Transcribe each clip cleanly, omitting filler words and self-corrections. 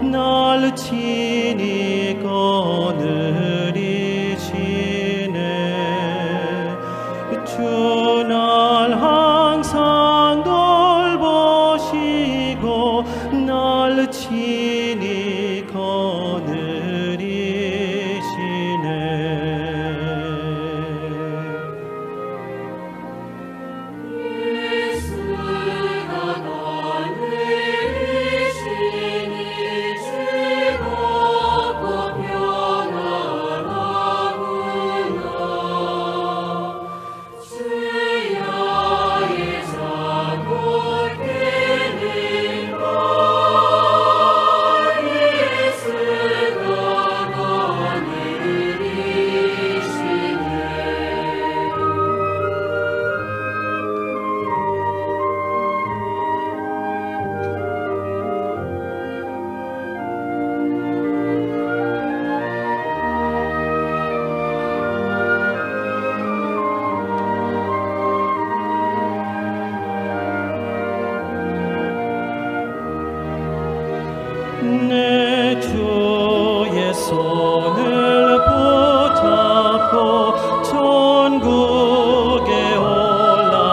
날 친히 거느리시네. 주 날 항상 돌보시고 날 친히 내 주의 손을 붙잡고 천국에 올라가겠네.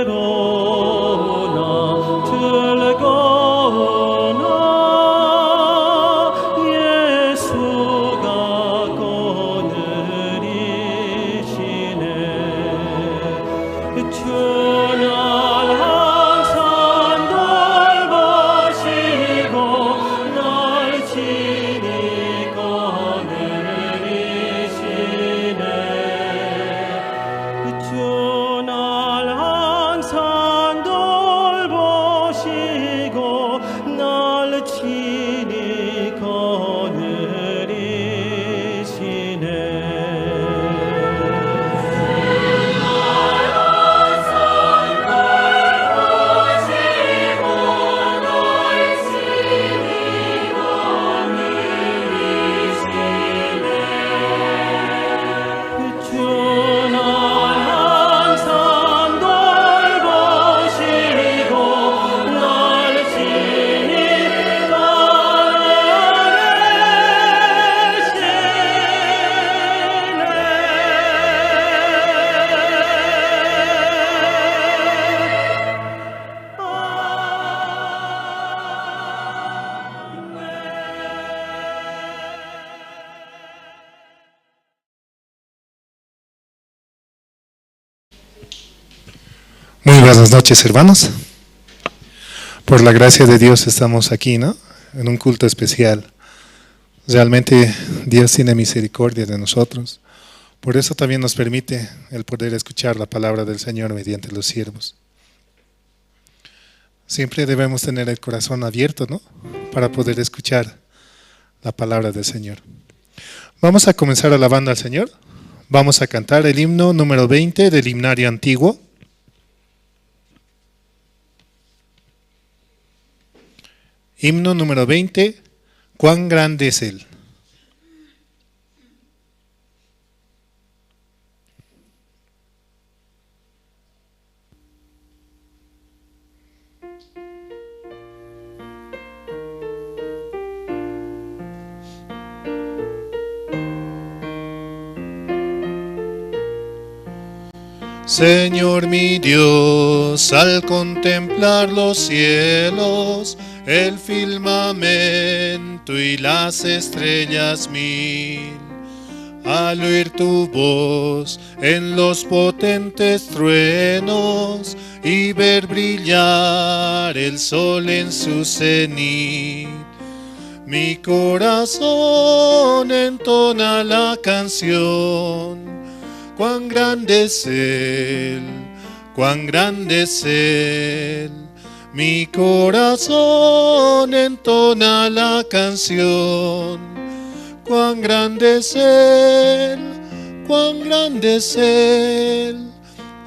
괴로우나 즐거우나 예수가 거느리시네. 주 Muy buenas noches, hermanos. Por la gracia de Dios estamos aquí, ¿no? En un culto especial. Realmente Dios tiene misericordia de nosotros. Por eso también nos permite el poder escuchar la palabra del Señor mediante los siervos. Siempre debemos tener el corazón abierto, ¿no? Para poder escuchar la palabra del Señor. Vamos a comenzar alabando al Señor. Vamos a cantar el himno número 20 del himnario antiguo. Himno número 20, ¿cuán grande es Él? Señor mi Dios, al contemplar los cielos, el firmamento y las estrellas mil, al oír tu voz en los potentes truenos y ver brillar el sol en su cenit, mi corazón entona la canción. Cuán grande es Él, cuán grande es Él. Mi corazón entona la canción. Cuán grande es Él, cuán grande es Él.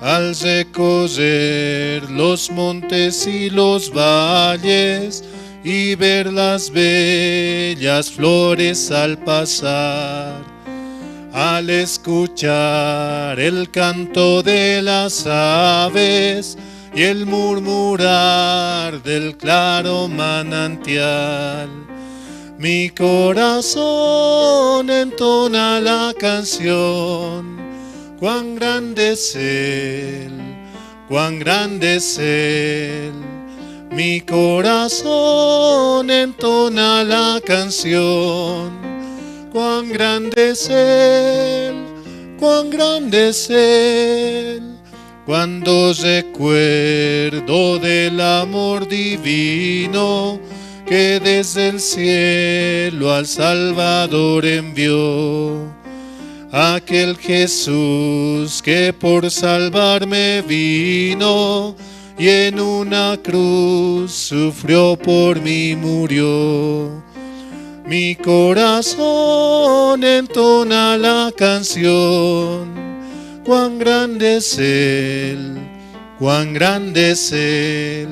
Al recorrer los montes y los valles y ver las bellas flores al pasar, al escuchar el canto de las aves y el murmurar del claro manantial. Mi corazón entona la canción, cuán grande es Él, cuán grande es Él. Mi corazón entona la canción, cuán grande es Él, cuán grande es Él. Cuando recuerdo del amor divino que desde el cielo al Salvador envió, aquel Jesús que por salvarme vino y en una cruz sufrió por mí, murió. Mi corazón entona la canción, cuán grande es Él, cuán grande es Él.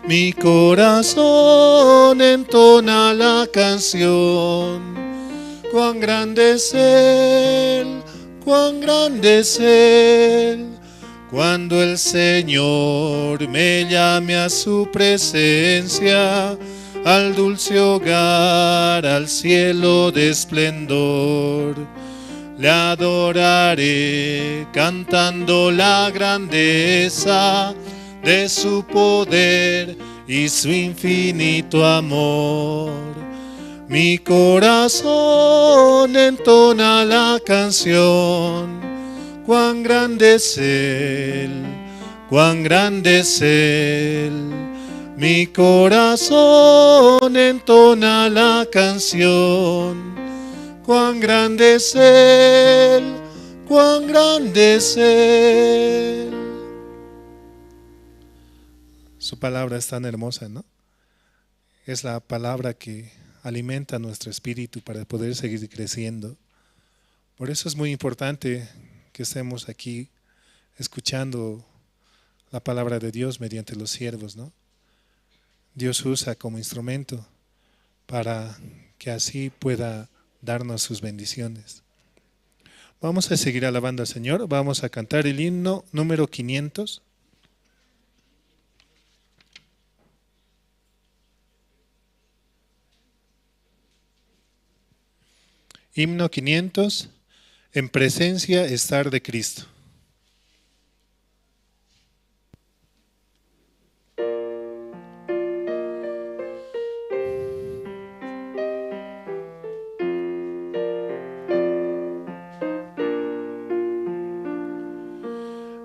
Mi corazón entona la canción, cuán grande es Él, cuán grande es Él. Cuando el Señor me llame a su presencia, al dulce hogar, al cielo de esplendor, le adoraré cantando la grandeza de su poder y su infinito amor. Mi corazón entona la canción, cuán grande es Él, cuán grande es Él. Mi corazón entona la canción, cuán grande es Él, cuán grande es Él. Su palabra es tan hermosa, ¿no? Es la palabra que alimenta nuestro espíritu para poder seguir creciendo. Por eso es muy importante que estemos aquí escuchando la palabra de Dios mediante los siervos, ¿no? Dios usa como instrumento para que así pueda darnos sus bendiciones. Vamos a seguir alabando al Señor. Vamos a cantar el himno número 500. Himno 500, en presencia estar de Cristo.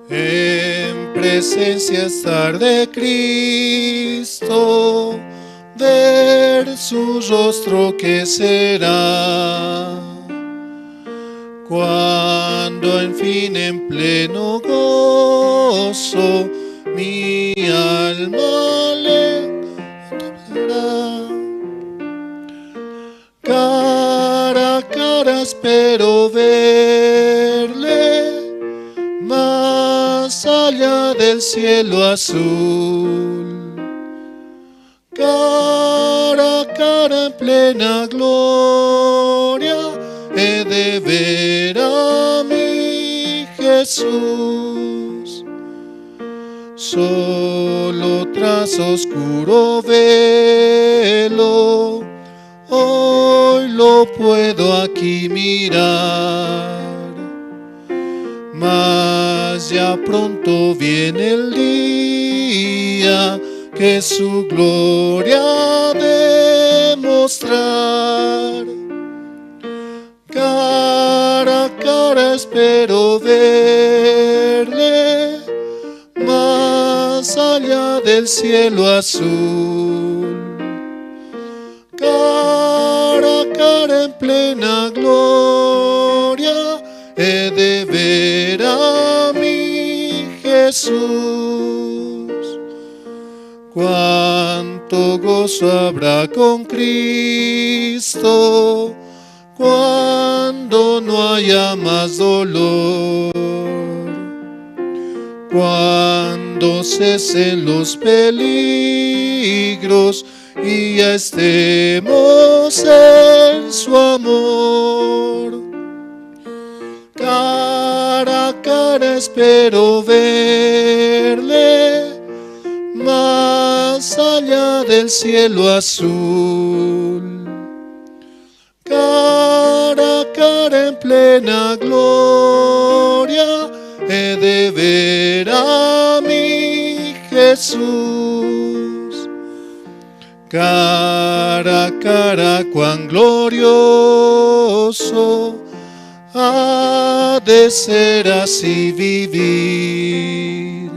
En presencia estar de Cristo, ver su rostro que será, cuando en fin en pleno gozo mi alma le contemplará. Cara a cara espero verle, más allá del cielo azul. Cara a cara en plena gloria he de ver a mi Jesús. Solo tras oscuro velo hoy lo puedo aquí mirar, mas ya pronto viene el día que su gloria ha de mostrar. Cara a cara espero verle, más allá del cielo azul. Cara a cara en plena gloria he de ver a mi Jesús. Cuánto gozo habrá con Cristo cuando no haya más dolor, cuando cesen los peligros y ya estemos en su amor. Cara a cara espero verle, más allá del cielo azul. Cara a cara en plena gloria, he de ver a mi Jesús. Cara a cara, cuán glorioso ha de ser así vivir.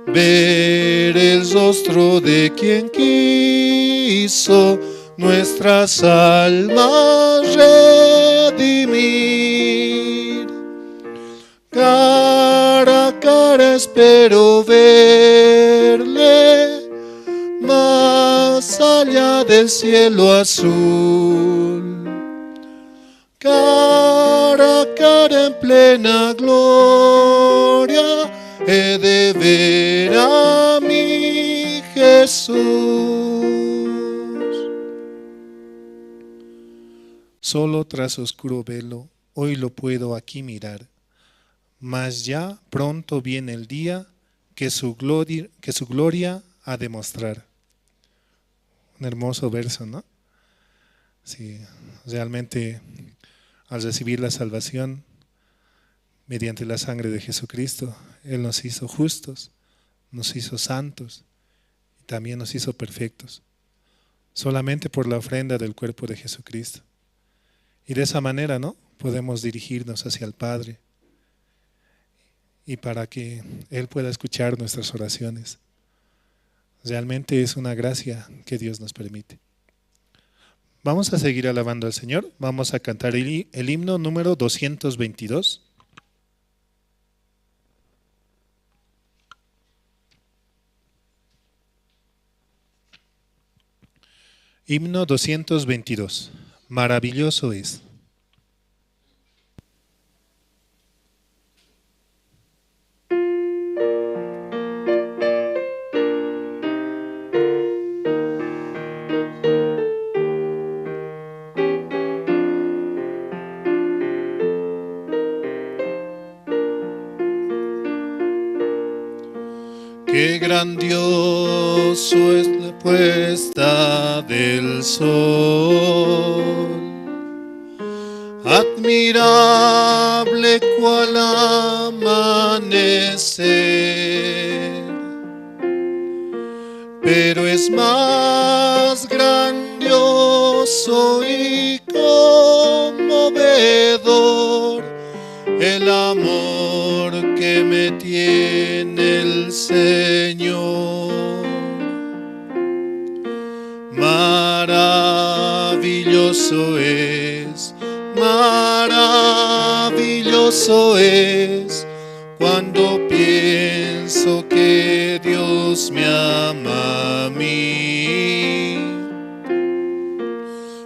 Ver el rostro de quien quiso nuestras almas redimir. Cara a cara espero verle, más allá del cielo azul. Cara a cara en plena gloria, he de ver a mi Jesús. Solo tras oscuro velo, hoy lo puedo aquí mirar, mas ya pronto viene el día que su gloria ha de mostrar. Un hermoso verso, ¿no? Sí, realmente al recibir la salvación mediante la sangre de Jesucristo, Él nos hizo justos, nos hizo santos y también nos hizo perfectos, solamente por la ofrenda del cuerpo de Jesucristo. Y de esa manera, ¿no?, podemos dirigirnos hacia el Padre y para que Él pueda escuchar nuestras oraciones. Realmente es una gracia que Dios nos permite. Vamos a seguir alabando al Señor. Vamos a cantar el himno número 222. Himno 222. Maravilloso es. Qué grandioso es la puesta del sol, admirable cual amanecer, pero es más grandioso y conmovedor el amor que me tiene el Señor. Maravilloso es cuando pienso que Dios me ama a mí.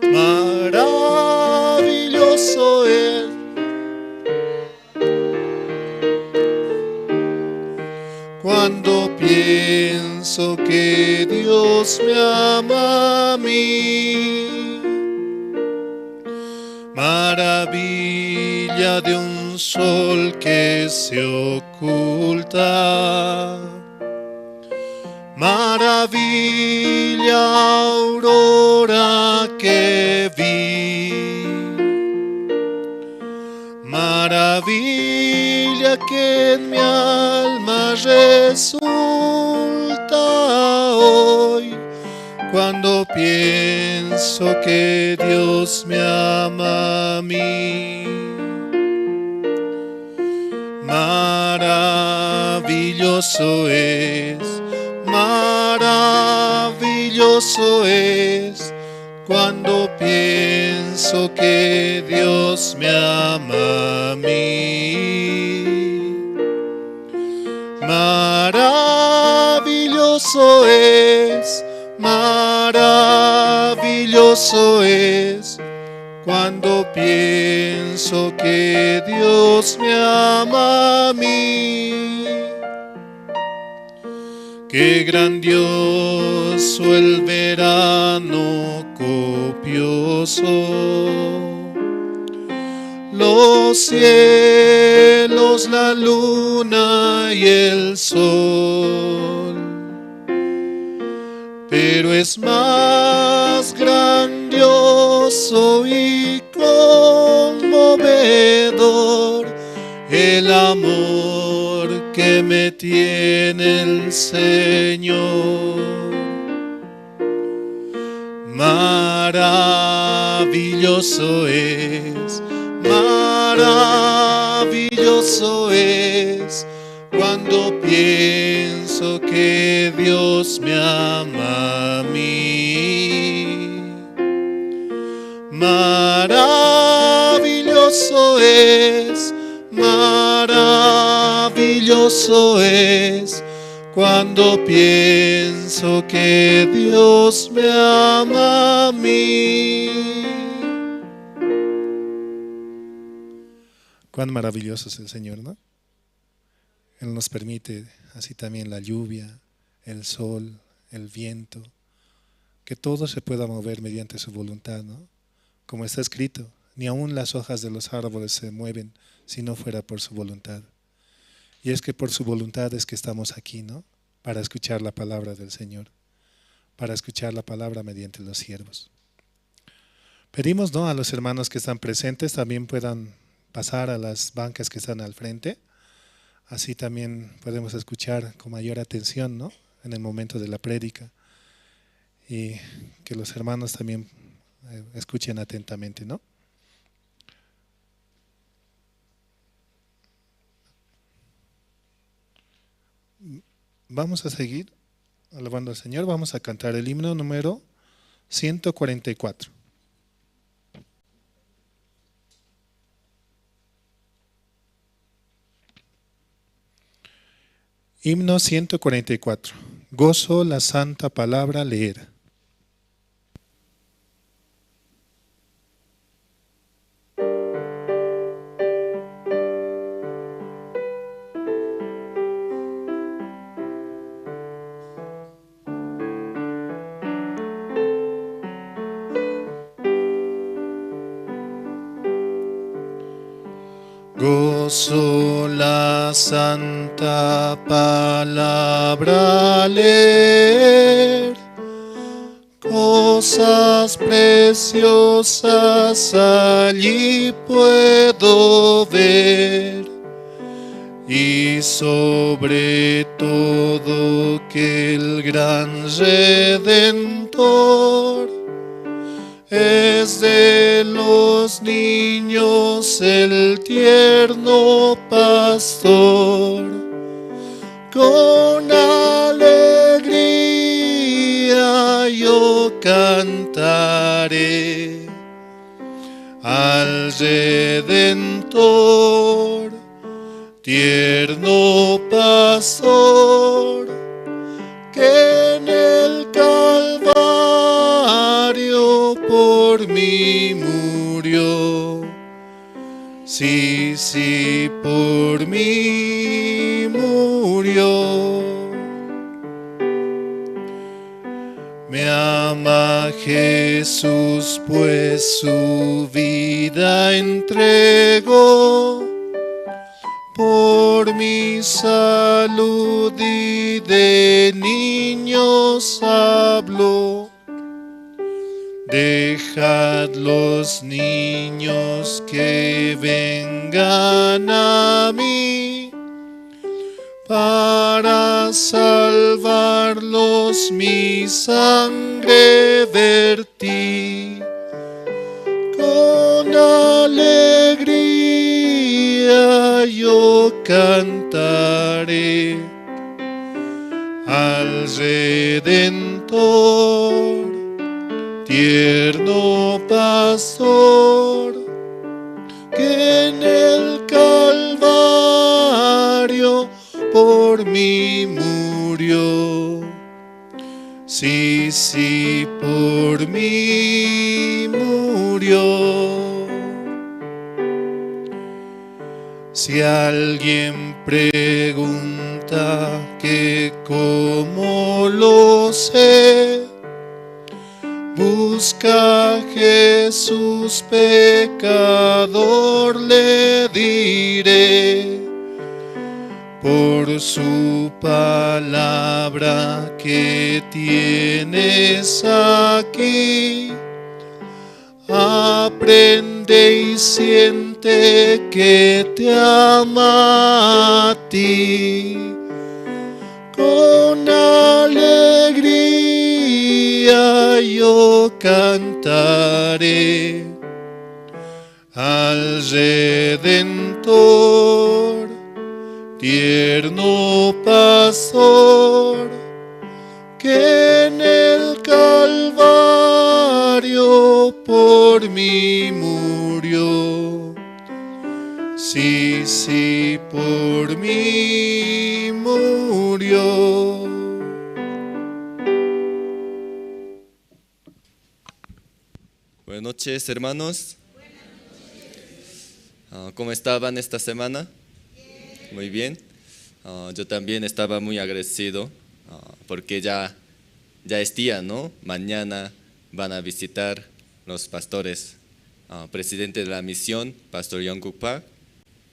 Maravilloso es cuando pienso que Dios me ama a mí. Maravilla de un sol que se oculta, maravilla aurora que vi, maravilla que en mi alma resulta hoy cuando pienso que Dios me ama a mí. Maravilloso es cuando pienso que Dios me ama a mí. Maravilloso es cuando pienso que Dios me ama a mí. Qué grandioso el verano copioso, los cielos, la luna y el sol, pero es más grandioso y conmovedor el amor que me tiene el Señor. Maravilloso es cuando pienso que Dios me ama a mí. Maravilloso es cuando pienso que Dios me ama a mí. Cuán maravilloso es el Señor, ¿no? Él nos permite así también la lluvia, el sol, el viento, que todo se pueda mover mediante su voluntad, ¿no? Como está escrito, ni aun las hojas de los árboles se mueven si no fuera por su voluntad. Y es que por su voluntad es que estamos aquí, ¿no? Para escuchar la palabra del Señor, para escuchar la palabra mediante los siervos. Pedimos, ¿no?, a los hermanos que están presentes también puedan pasar a las bancas que están al frente. Así también podemos escuchar con mayor atención, ¿no?, en el momento de la prédica, y que los hermanos también escuchen atentamente, ¿no? Vamos a seguir alabando al Señor. Vamos a cantar el himno número 144. Himno 144. Gozo la santa palabra leer. Gozo la santa palabra leer, cosas preciosas allí puedo ver, y sobre todo que el gran Redentor es de los niños el tierno pastor. Con alegría yo cantaré al Redentor, tierno pastor, que en el Calvario por mí murió. Sí, sí, por mí murió. Me ama Jesús, pues su vida entregó por mi salud, y de niños habló. Dejad los niños que vengan a mí, para salvarlos mi sangre vertí. Con alegría yo cantaré al Redentor, tierno pastor, que en el Calvario por mí murió. Sí, sí, por mí murió. Si alguien pregunta que cómo lo sé, busca a Jesús pecador, le diré. Por su palabra que tienes aquí. Aprende y siente que te ama a ti. Con alegría yo cantaré al Redentor, tierno pastor, que en el Calvario por mí murió. Sí, sí, por mí murió. Buenas noches, hermanos. ¿Cómo estaban esta semana? Muy bien. Yo también estaba muy agradecido porque ya es día, ¿no? Mañana van a visitar los pastores. Presidente de la misión, Pastor Jungkook Park.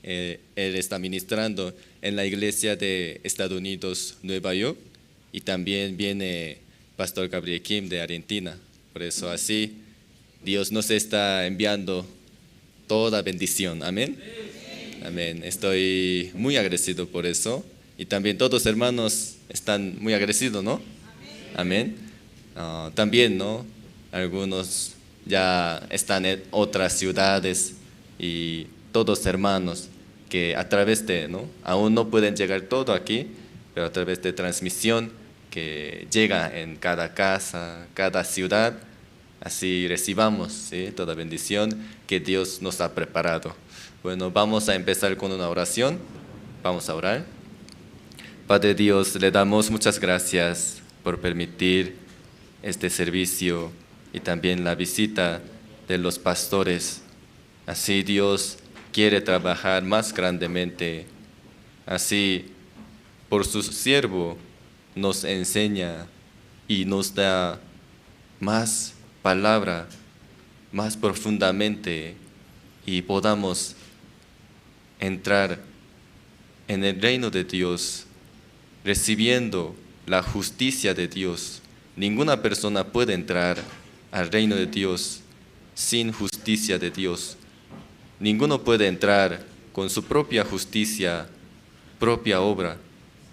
Él está ministrando en la iglesia de Estados Unidos, Nueva York. Y también viene Pastor Gabriel Kim de Argentina. Por eso así Dios nos está enviando toda bendición. Amén. Amén. Estoy muy agradecido por eso. Y también todos los hermanos están muy agradecidos, ¿no? Amén. También, ¿no? Algunos ya están en otras ciudades y todos hermanos que a través de, ¿no? Aún no pueden llegar todo aquí, pero a través de transmisión que llega en cada casa, cada ciudad, así recibamos, ¿sí? Toda bendición que Dios nos ha preparado. Bueno, vamos a empezar con una oración. Vamos a orar. Padre Dios, le damos muchas gracias por permitir este servicio y también la visita de los pastores. Así Dios quiere trabajar más grandemente. Así por su siervo nos enseña y nos da más palabra, más profundamente, y podamos entrar en el reino de Dios recibiendo la justicia de Dios. Ninguna persona puede entrar al reino de Dios sin justicia de Dios. Ninguno puede entrar con su propia justicia, propia obra.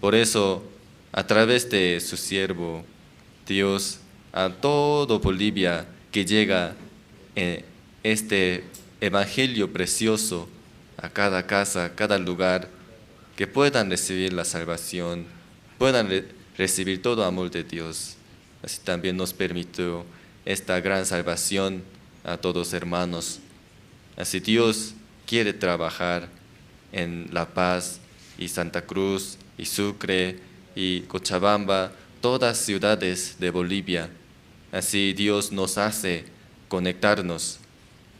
Por eso, a través de su siervo, Dios, a todo Bolivia que llega este evangelio precioso, a cada casa, a cada lugar, que puedan recibir la salvación, puedan recibir todo amor de Dios. Así también nos permitió esta gran salvación a todos hermanos. Así Dios quiere trabajar en La Paz y Santa Cruz y Sucre y Cochabamba, todas ciudades de Bolivia. Así Dios nos hace conectarnos,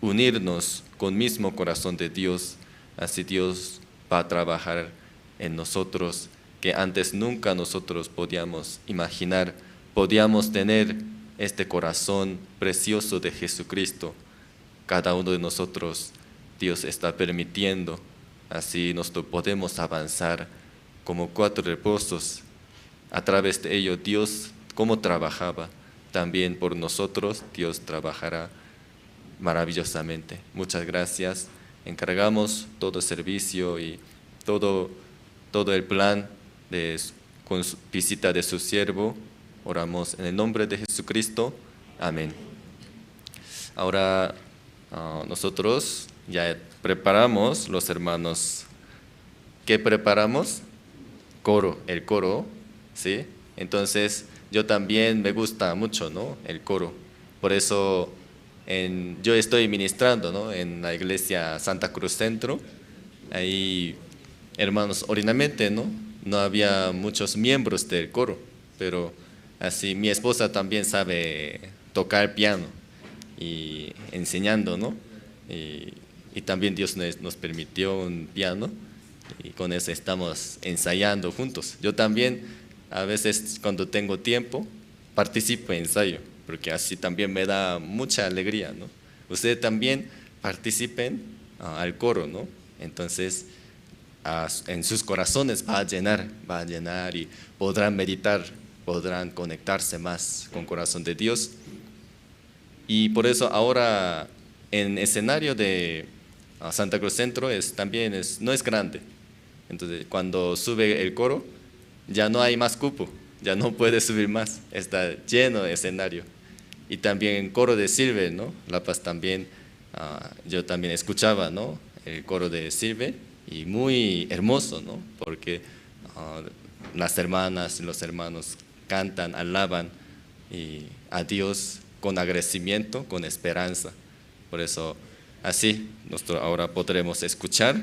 unirnos con el mismo corazón de Dios. Así Dios va a trabajar en nosotros, que antes nunca nosotros podíamos imaginar, podíamos tener este corazón precioso de Jesucristo. Cada uno de nosotros, Dios está permitiendo, así nosotros podemos avanzar como 4 reposos. A través de ello, Dios, como trabajaba, también por nosotros, Dios trabajará maravillosamente. Muchas gracias. Encargamos todo el servicio y todo el plan con visita de su siervo. Oramos en el nombre de Jesucristo. Amén. Ahora nosotros ya preparamos, los hermanos. ¿Qué preparamos? El coro, ¿sí? Entonces, yo también me gusta mucho, ¿no? El coro. Por eso yo estoy ministrando, ¿no? En la iglesia Santa Cruz Centro. Ahí, hermanos, originalmente, ¿no? No había muchos miembros del coro, pero así mi esposa también sabe tocar piano y enseñando, ¿no? Y también Dios nos permitió un piano y con eso estamos ensayando juntos. Yo también a veces cuando tengo tiempo participo en ensayo, porque así también me da mucha alegría, ¿no? Ustedes también participen al coro, ¿no? Entonces en sus corazones va a llenar y podrán meditar, podrán conectarse más con el corazón de Dios. Y por eso ahora en escenario de Santa Cruz Centro no es grande. Entonces cuando sube el coro ya no hay más cupo, ya no puede subir más, está lleno de escenario. Y también el coro de Sirve, ¿no? La Paz también, yo también escuchaba, ¿no? El coro de Sirve y muy hermoso, ¿no? Porque las hermanas y los hermanos cantan, alaban a Dios con agradecimiento, con esperanza. Por eso, así, nosotros ahora podremos escuchar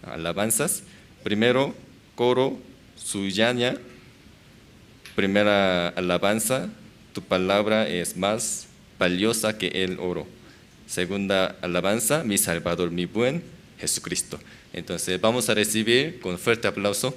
alabanzas. Primero, coro Suyaña. Primera alabanza, tu palabra es más valiosa que el oro. Segunda alabanza, mi Salvador, mi buen Jesucristo. Entonces, vamos a recibir con fuerte aplauso.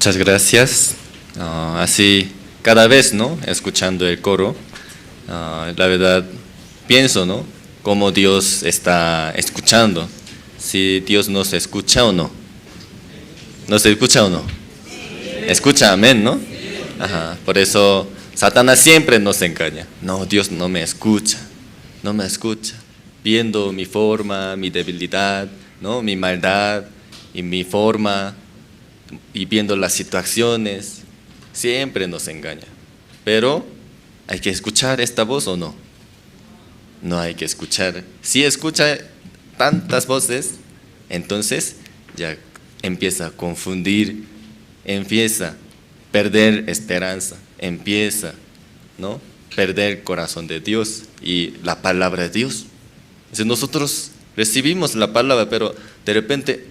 muchas gracias. Así, cada vez, ¿no? Escuchando el coro, la verdad, pienso, ¿no? Cómo Dios está escuchando. Si Dios nos escucha o no. ¿Nos escucha o no? Escucha, amén, ¿no? Ajá. Por eso Satanás siempre nos engaña. No, Dios no me escucha. No me escucha. Viendo mi forma, mi debilidad, ¿no? Mi maldad y mi forma, y viendo las situaciones, siempre nos engaña. Pero hay que escuchar esta voz o no. No hay que escuchar. Si escucha tantas voces, entonces ya empieza a confundir, empieza a perder esperanza, empieza, ¿no? Perder el corazón de Dios y la palabra de Dios. Si nosotros recibimos la palabra, pero de repente,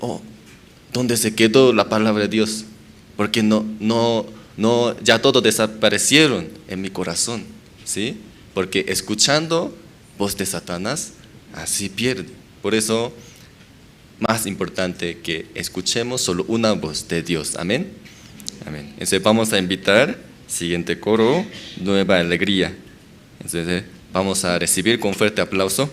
¿dónde se quedó la palabra de Dios? Porque ya todos desaparecieron en mi corazón, ¿sí? Porque escuchando voz de Satanás, así pierde. Por eso, más importante que escuchemos solo una voz de Dios. Amén. Amén. Entonces vamos a invitar, siguiente coro, Nueva Alegría. Entonces vamos a recibir con fuerte aplauso.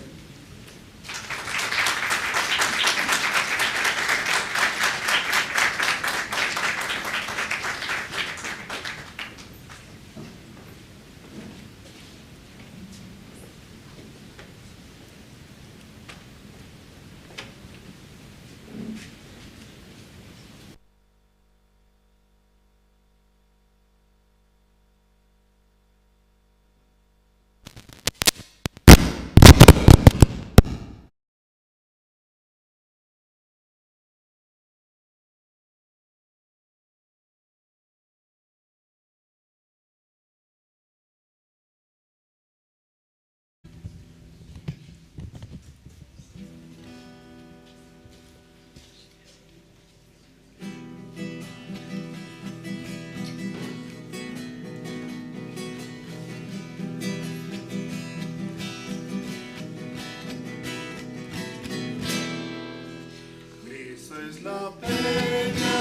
La peña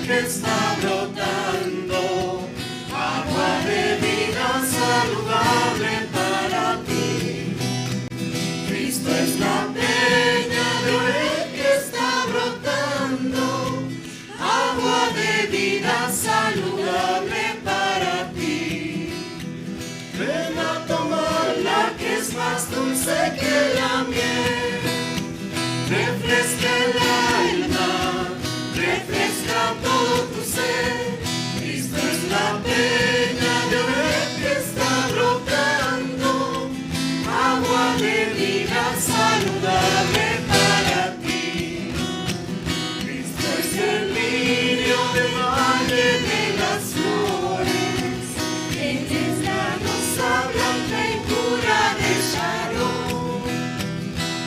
que está brotando, agua de vida saludable para ti. Cristo es la peña que está brotando, agua de vida saludable para ti. Ven a tomarla que es más dulce que la miel. Refresca el alma, refresca todo tu ser. Cristo es la peña de que está brotando, agua de vida saludable para ti. Cristo es el lirio del valle de las flores, Él es la rosa blanca y pura de Sharon.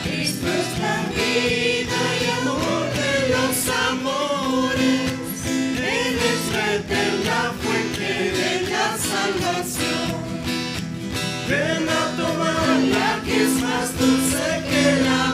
Cristo es la vida y amor de los amores, Él es la eterna fuente de la salvación. Ven a tomarla que es más dulce que la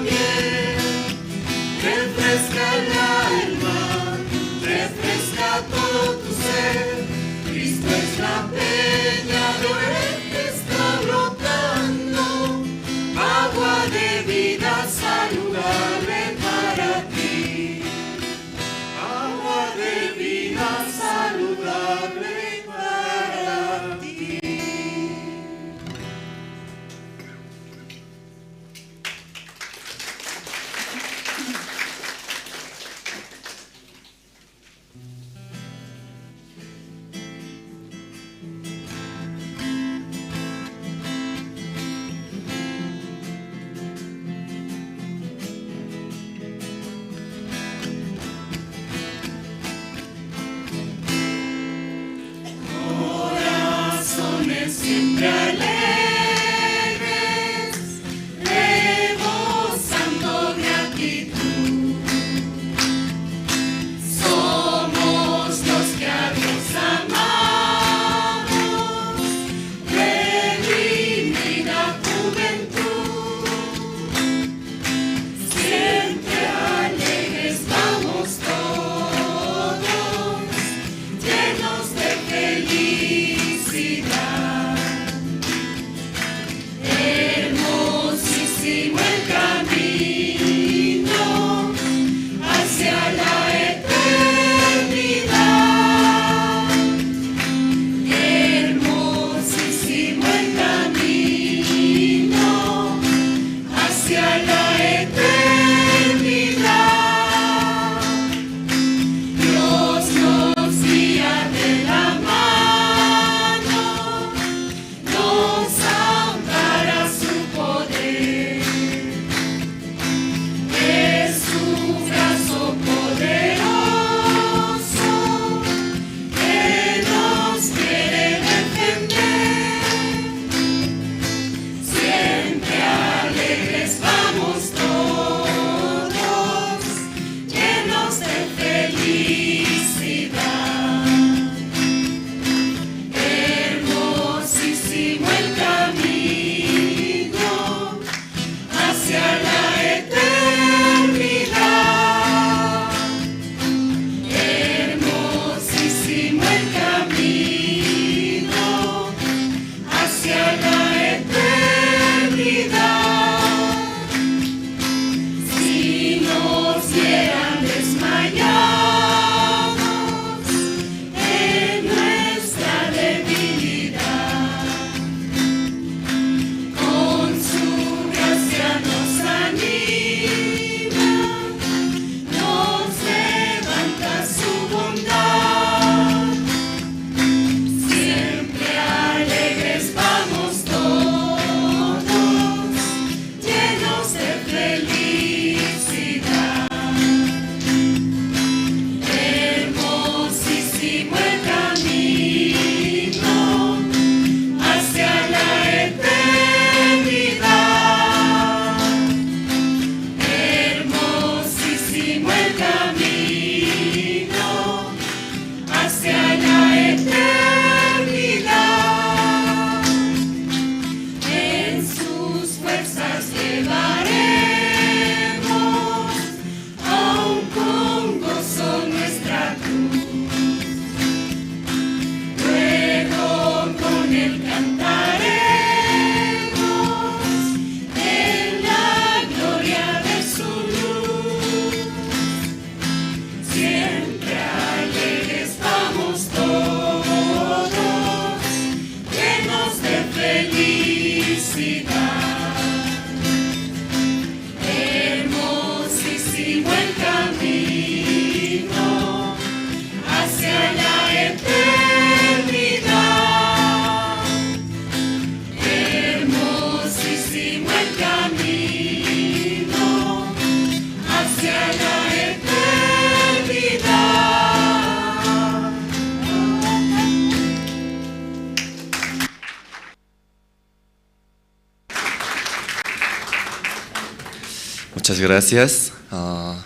Muchas gracias.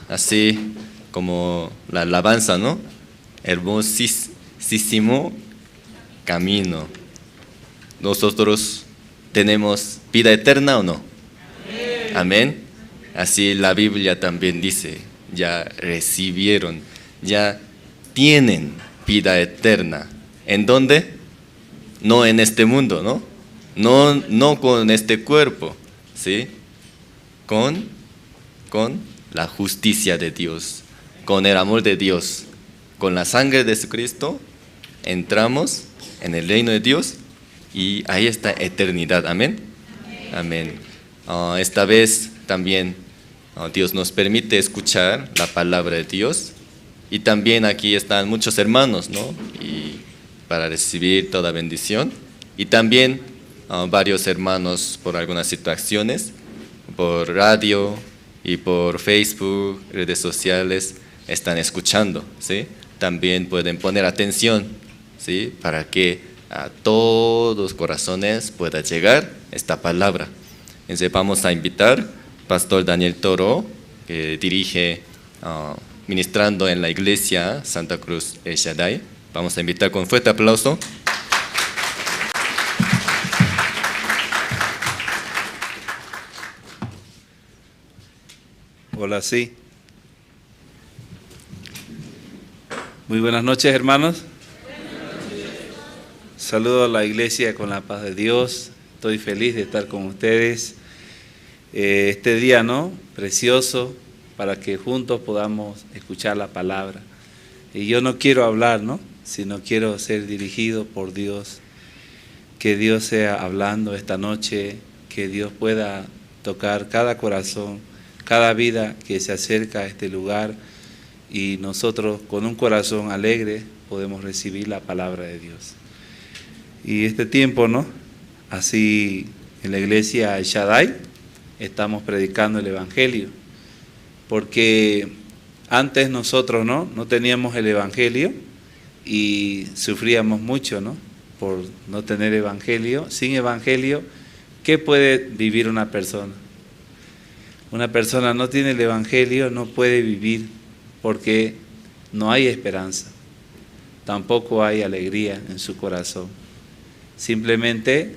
Así como la alabanza, ¿no? Hermosísimo camino. ¿Nosotros tenemos vida eterna o no? Amén. Así la Biblia también dice, ya recibieron, ya tienen vida eterna. ¿En dónde? No en este mundo, ¿no? No con este cuerpo, ¿sí? Con la justicia de Dios, con el amor de Dios, con la sangre de Jesucristo, entramos en el reino de Dios y ahí está eternidad. Amén. Amén. Esta vez también Dios nos permite escuchar la palabra de Dios y también aquí están muchos hermanos, ¿no? Y para recibir toda bendición y también varios hermanos por algunas situaciones, por radio y por Facebook, redes sociales, están escuchando, ¿sí? También pueden poner atención, ¿sí? Para que a todos los corazones pueda llegar esta palabra. Entonces vamos a invitar al Pastor Daniel Toro, que dirige ministrando en la iglesia Santa Cruz El Shaddai. Vamos a invitar con fuerte aplauso. Hola, sí. Muy buenas noches, hermanos. Saludo a la iglesia con la paz de Dios. Estoy feliz de estar con ustedes. Este día, ¿no? Precioso, para que juntos podamos escuchar la palabra. Y yo no quiero hablar, ¿no? Sino quiero ser dirigido por Dios. Que Dios sea hablando esta noche, que Dios pueda tocar cada corazón, cada vida que se acerca a este lugar y nosotros con un corazón alegre podemos recibir la palabra de Dios. Y este tiempo, ¿no? Así en la iglesia Shaddai estamos predicando el Evangelio, porque antes nosotros no teníamos el Evangelio y sufríamos mucho, ¿no? Por no tener Evangelio. Sin Evangelio, ¿qué puede vivir una persona? Una persona no tiene el Evangelio, no puede vivir porque no hay esperanza, tampoco hay alegría en su corazón. Simplemente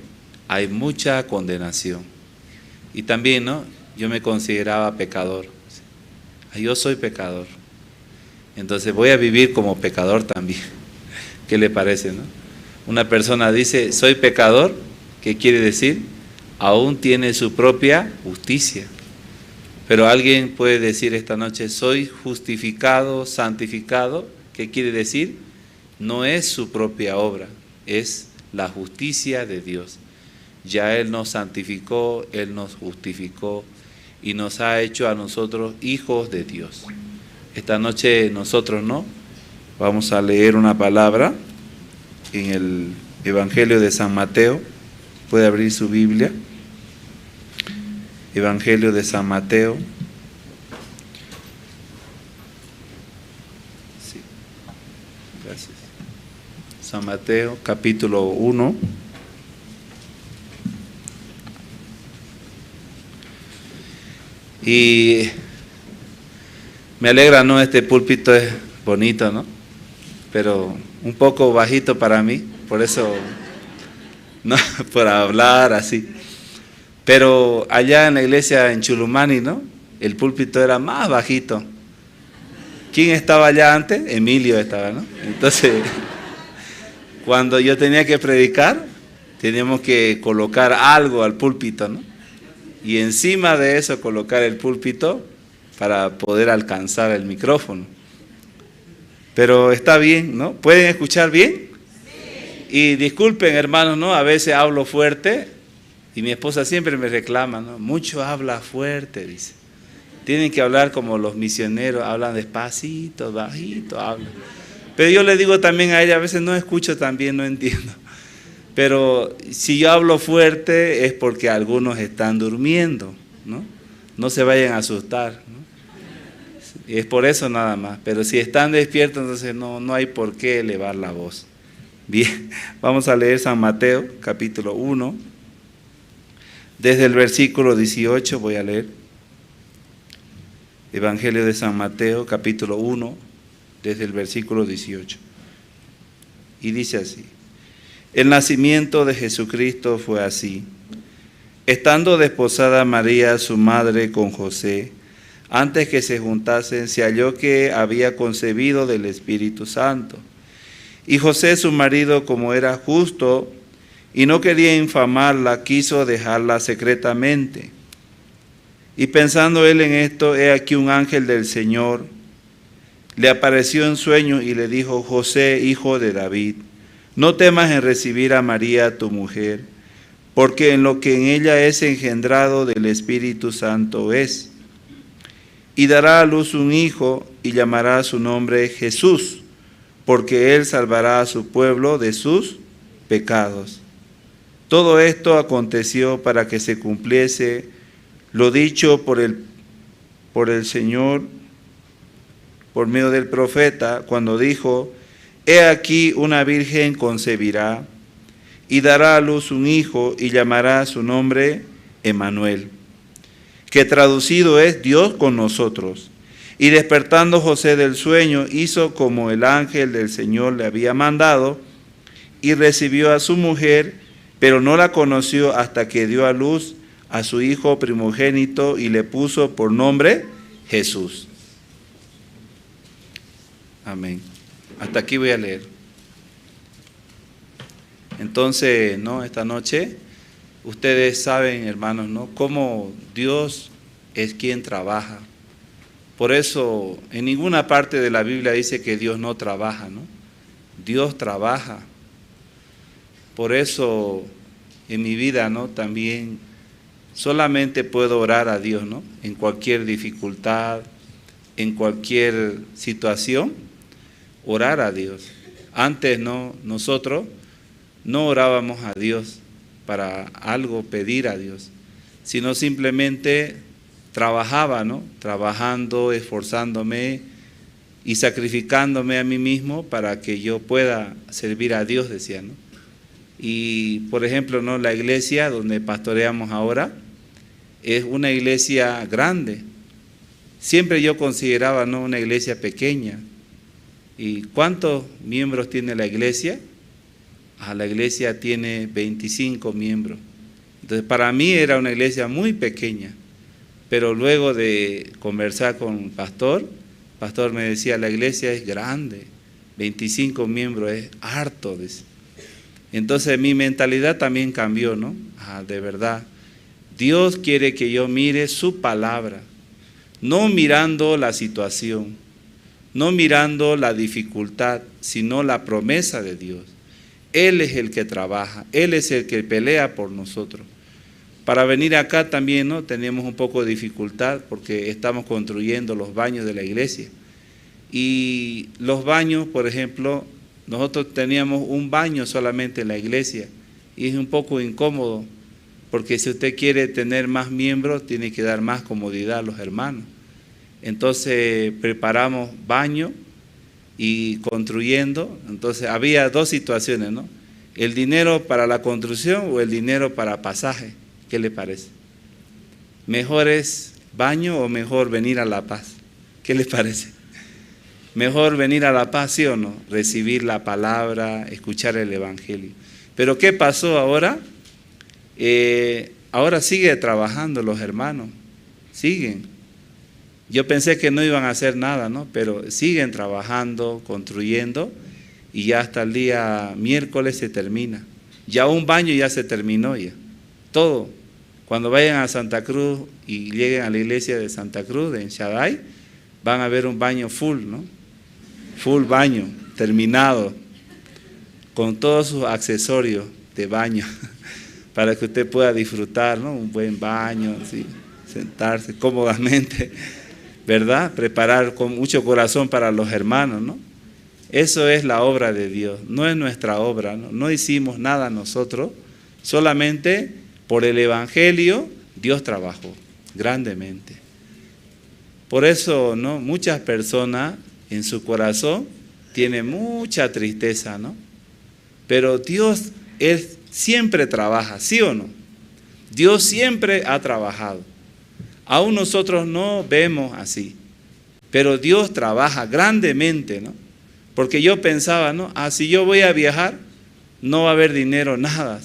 hay mucha condenación. Y también, ¿no? Yo me consideraba pecador. Yo soy pecador. Entonces voy a vivir como pecador también. ¿Qué le parece, no? Una persona dice, soy pecador, ¿qué quiere decir? Aún tiene su propia justicia. Pero alguien puede decir esta noche, soy justificado, santificado. ¿Qué quiere decir? No es su propia obra, es la justicia de Dios. Ya Él nos santificó, Él nos justificó y nos ha hecho a nosotros hijos de Dios. Esta noche nosotros, ¿no? Vamos a leer una palabra en el Evangelio de San Mateo. Puede abrir su Biblia. Evangelio de San Mateo. Sí. Gracias. San Mateo, capítulo 1. Y me alegra, ¿no? Este púlpito es bonito, ¿no? Pero un poco bajito para mí, por eso, no, por hablar así. Pero allá en la iglesia en Chulumani, ¿no? El púlpito era más bajito. ¿Quién estaba allá antes? Emilio estaba, ¿no? Entonces, cuando yo tenía que predicar, teníamos que colocar algo al púlpito, ¿no? Y encima de eso colocar el púlpito para poder alcanzar el micrófono. Pero está bien, ¿no? ¿Pueden escuchar bien? Sí. Y disculpen, hermanos, ¿no? A veces hablo fuerte. Y mi esposa siempre me reclama, ¿no? Mucho habla fuerte, dice. Tienen que hablar como los misioneros, hablan despacito, bajito, hablan. Pero yo le digo también a ella, a veces no escucho tan bien, no entiendo. Pero si yo hablo fuerte es porque algunos están durmiendo, ¿no? No se vayan a asustar, ¿no? Y es por eso nada más. Pero si están despiertos, entonces no hay por qué elevar la voz. Bien, vamos a leer San Mateo, capítulo 1. Desde el versículo 18 voy a leer. Evangelio de San Mateo, capítulo 1, desde el versículo 18. Y dice así: el nacimiento de Jesucristo fue así. Estando desposada María, su madre, con José, antes que se juntasen, se halló que había concebido del Espíritu Santo. Y José, su marido, como era justo y no quería infamarla, quiso dejarla secretamente. Y pensando él en esto, he aquí un ángel del Señor le apareció en sueño y le dijo: José, hijo de David, no temas en recibir a María tu mujer, porque en lo que en ella es engendrado del Espíritu Santo es. Y dará a luz un hijo y llamará su nombre Jesús, porque él salvará a su pueblo de sus pecados. Todo esto aconteció para que se cumpliese lo dicho por el Señor por medio del profeta, cuando dijo: he aquí una virgen concebirá y dará a luz un hijo y llamará su nombre Emmanuel, que traducido es Dios con nosotros. Y despertando José del sueño, hizo como el ángel del Señor le había mandado, y recibió a su mujer, pero no la conoció hasta que dio a luz a su hijo primogénito y le puso por nombre Jesús. Amén. Hasta aquí voy a leer. Entonces, ¿no? Esta noche, ustedes saben, hermanos, ¿no? Cómo Dios es quien trabaja. Por eso, en ninguna parte de la Biblia dice que Dios no trabaja, ¿no? Dios trabaja. Por eso, en mi vida, ¿no? También solamente puedo orar a Dios, ¿no? En cualquier dificultad, en cualquier situación, orar a Dios. Antes, ¿no? Nosotros no orábamos a Dios para algo, pedir a Dios, sino simplemente trabajaba, ¿no? Trabajando, esforzándome y sacrificándome a mí mismo para que yo pueda servir a Dios, decía, ¿no? Y, por ejemplo, ¿no? La iglesia donde pastoreamos ahora es una iglesia grande. Siempre yo consideraba, ¿no? Una iglesia pequeña. ¿Y cuántos miembros tiene la iglesia? La iglesia tiene 25 miembros. Entonces, para mí era una iglesia muy pequeña. Pero luego de conversar con el pastor me decía: la iglesia es grande, 25 miembros es harto. Entonces mi mentalidad también cambió, ¿no? De verdad, Dios quiere que yo mire su palabra, no mirando la situación, no mirando la dificultad, sino la promesa de Dios. Él es el que trabaja, Él es el que pelea por nosotros. Para venir acá también, ¿no? Tenemos un poco de dificultad porque estamos construyendo los baños de la iglesia. Y los baños, por ejemplo, nosotros teníamos un baño solamente en la iglesia y es un poco incómodo porque si usted quiere tener más miembros tiene que dar más comodidad a los hermanos. Entonces preparamos baño y construyendo. Entonces había dos situaciones, ¿no? El dinero para la construcción o el dinero para pasaje. ¿Qué le parece? ¿Mejor es baño o mejor venir a La Paz? ¿Qué le parece? Mejor venir a La Paz, ¿sí o no? Recibir la palabra, escuchar el evangelio. Pero ¿qué pasó ahora? Ahora sigue trabajando los hermanos, siguen. Yo pensé que no iban a hacer nada, ¿no? Pero siguen trabajando, construyendo y ya hasta el día miércoles se termina. Ya un baño ya se terminó ya, todo. Cuando vayan a Santa Cruz y lleguen a la iglesia de Santa Cruz, en Shaddai, van a ver un baño full, ¿no? Full baño, terminado, con todos sus accesorios de baño, para que usted pueda disfrutar, ¿no? Un buen baño, ¿sí? Sentarse cómodamente, ¿verdad? Preparar con mucho corazón para los hermanos, ¿no? Eso es la obra de Dios, no es nuestra obra, ¿no? No hicimos nada nosotros, solamente por el evangelio Dios trabajó grandemente. Por eso, ¿no? Muchas personas en su corazón tienen mucha tristeza, ¿no? Pero Dios, Él siempre trabaja, ¿sí o no? Dios siempre ha trabajado. Aún nosotros no vemos así, Pero Dios trabaja grandemente, ¿no? Porque yo pensaba, ¿no? Si yo voy a viajar, no va a haber dinero, nada.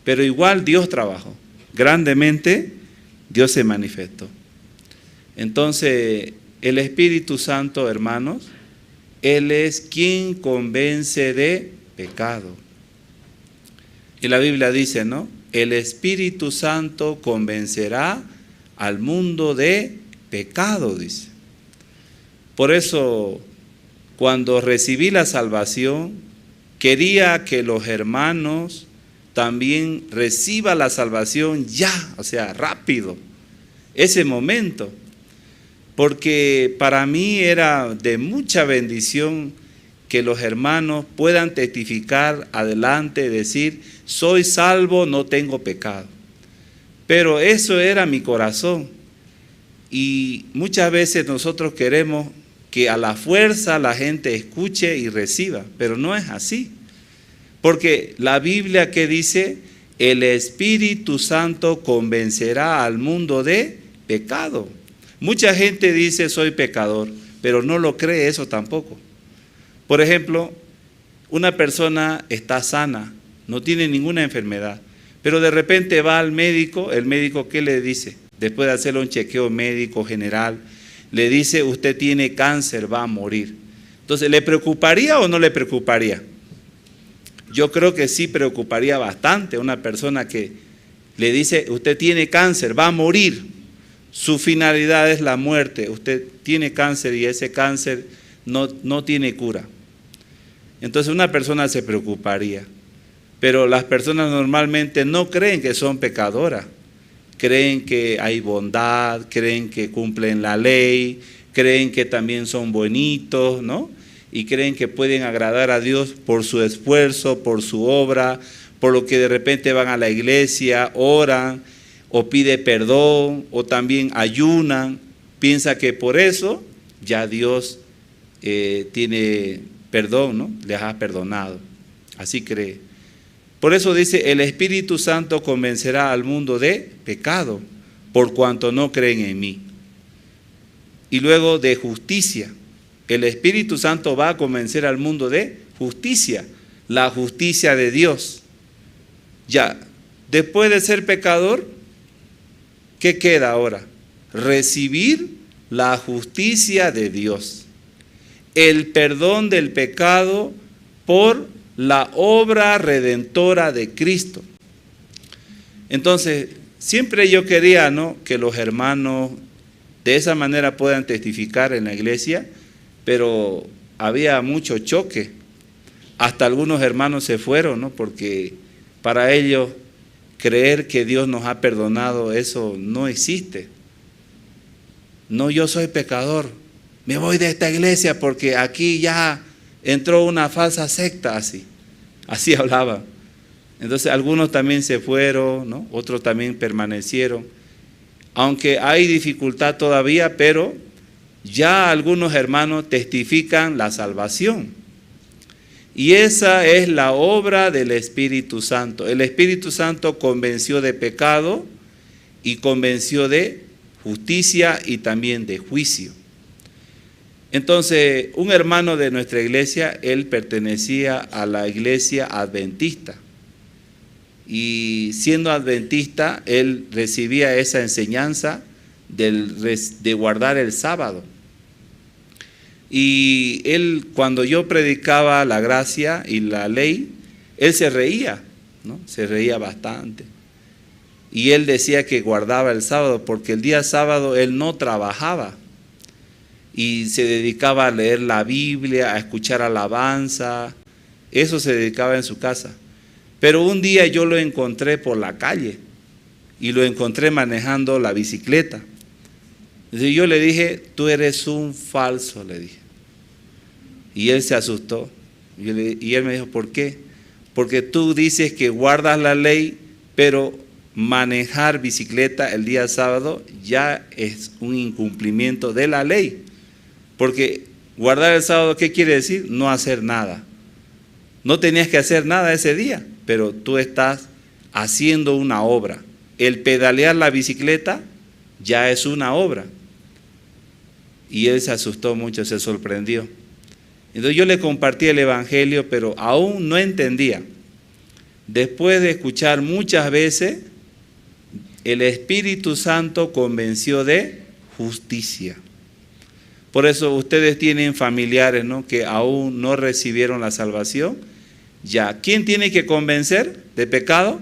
Pero igual Dios trabajó. Grandemente Dios se manifestó. Entonces, el Espíritu Santo, hermanos, Él es quien convence de pecado. Y la Biblia dice, ¿no? El Espíritu Santo convencerá al mundo de pecado, dice. Por eso, cuando recibí la salvación, quería que los hermanos también reciban la salvación ya, o sea, rápido, ese momento. Porque para mí era de mucha bendición que los hermanos puedan testificar adelante, decir, soy salvo, no tengo pecado. Pero eso era mi corazón. Y muchas veces nosotros queremos que a la fuerza la gente escuche y reciba, pero no es así. Porque la Biblia que dice, el Espíritu Santo convencerá al mundo de pecado. Mucha gente dice soy pecador, pero no lo cree eso tampoco. Por ejemplo, una persona está sana, no tiene ninguna enfermedad, pero de repente va al médico, el médico ¿qué le dice? Después de hacerle un chequeo médico general, le dice usted tiene cáncer, va a morir. Entonces, ¿le preocuparía o no le preocuparía? Yo creo que sí preocuparía bastante a una persona que le dice usted tiene cáncer, va a morir. Su finalidad es la muerte. Usted tiene cáncer y ese cáncer no tiene cura. Entonces una persona se preocuparía. Pero las personas normalmente no creen que son pecadoras. Creen que hay bondad, creen que cumplen la ley, creen que también son bonitos, ¿no? Y creen que pueden agradar a Dios por su esfuerzo, por su obra, por lo que de repente van a la iglesia, oran, o pide perdón, o también ayunan, piensa que por eso ya Dios tiene perdón, ¿no? Les ha perdonado. Así cree. Por eso dice, el Espíritu Santo convencerá al mundo de pecado, por cuanto no creen en mí. Y luego de justicia. El Espíritu Santo va a convencer al mundo de justicia, la justicia de Dios. Ya, después de ser pecador, ¿qué queda ahora? Recibir la justicia de Dios, el perdón del pecado por la obra redentora de Cristo. Entonces, siempre yo quería, ¿no?, que los hermanos de esa manera puedan testificar en la iglesia, pero había mucho choque. Hasta algunos hermanos se fueron, ¿no?, porque para ellos creer que Dios nos ha perdonado, eso no existe. No, yo soy pecador, me voy de esta iglesia porque aquí ya entró una falsa secta, así hablaba. Entonces algunos también se fueron, ¿no? Otros también permanecieron. Aunque hay dificultad todavía, pero ya algunos hermanos testifican la salvación. Y esa es la obra del Espíritu Santo. El Espíritu Santo convenció de pecado y convenció de justicia y también de juicio. Entonces, un hermano de nuestra iglesia, él pertenecía a la iglesia adventista. Y siendo adventista, él recibía esa enseñanza de guardar el sábado. Y él, cuando yo predicaba la gracia y la ley, él se reía, ¿no? Se reía bastante. Y él decía que guardaba el sábado, porque el día sábado él no trabajaba. Y se dedicaba a leer la Biblia, a escuchar alabanza. Eso se dedicaba en su casa. Pero un día yo lo encontré por la calle y lo encontré manejando la bicicleta. Entonces yo le dije, tú eres un falso, le dije. Y él se asustó. Y él me dijo, ¿por qué? Porque tú dices que guardas la ley, pero manejar bicicleta el día sábado ya es un incumplimiento de la ley. Porque guardar el sábado, ¿qué quiere decir? No hacer nada. No tenías que hacer nada ese día, pero tú estás haciendo una obra. El pedalear la bicicleta ya es una obra. y él se asustó mucho, se sorprendió. Entonces yo le compartí el Evangelio, pero aún no entendía. Después de escuchar muchas veces, el Espíritu Santo convenció de justicia. Por eso ustedes tienen familiares, ¿no?, que aún no recibieron la salvación. Ya, ¿quién tiene que convencer de pecado?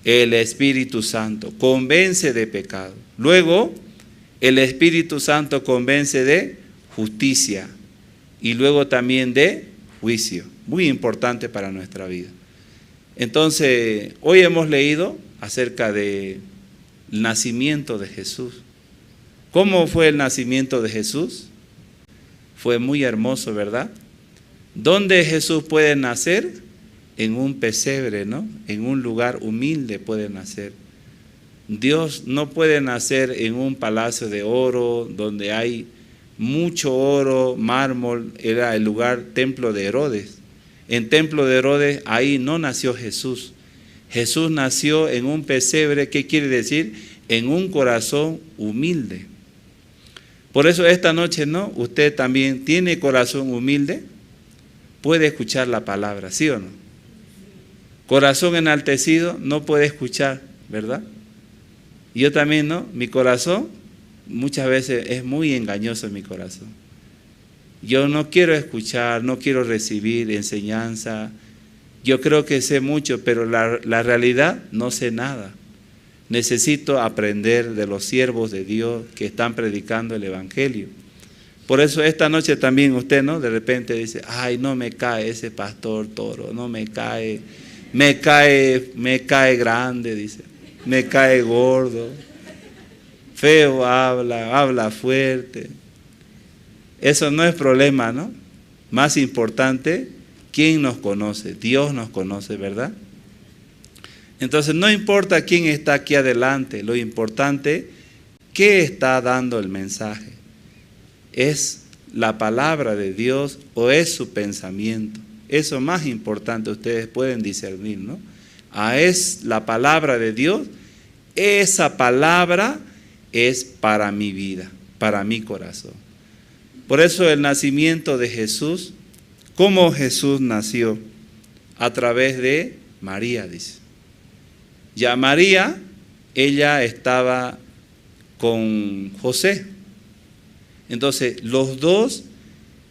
El Espíritu Santo convence de pecado. Luego, el Espíritu Santo convence de justicia y luego también de juicio. Muy importante para nuestra vida. Entonces, hoy hemos leído acerca del nacimiento de Jesús. ¿Cómo fue el nacimiento de Jesús? Fue muy hermoso, ¿verdad? ¿Dónde Jesús puede nacer? En un pesebre, ¿no? En un lugar humilde puede nacer. Dios no puede nacer en un palacio de oro donde hay mucho oro, mármol. Era el lugar, templo de Herodes. En templo de Herodes, ahí no nació Jesús. Jesús nació en un pesebre. ¿Qué quiere decir? En un corazón humilde. Por eso esta noche, ¿no?, usted también tiene corazón humilde, puede escuchar la palabra, ¿sí o no? Corazón enaltecido no puede escuchar, ¿verdad? Yo también, ¿no? Mi corazón muchas veces es muy engañoso, mi corazón. Yo no quiero escuchar, no quiero recibir enseñanza. Yo creo que sé mucho, pero la realidad no sé nada. Necesito aprender de los siervos de Dios que están predicando el Evangelio. Por eso esta noche también usted, ¿no?, de repente dice, ay, no me cae ese pastor Toro, no me cae grande, dice, me cae gordo, feo habla fuerte. Eso no es problema, ¿no? Más importante, ¿quién nos conoce? Dios nos conoce, ¿verdad? Entonces no importa quién está aquí adelante, lo importante, ¿qué está dando el mensaje? ¿Es la palabra de Dios o es su pensamiento? Eso más importante, ustedes pueden discernir, ¿no? Es la palabra de Dios, esa palabra es para mi vida, para mi corazón. Por eso el nacimiento de Jesús, ¿cómo Jesús nació? A través de María, dice. Ya María, ella estaba con José. Entonces, los dos,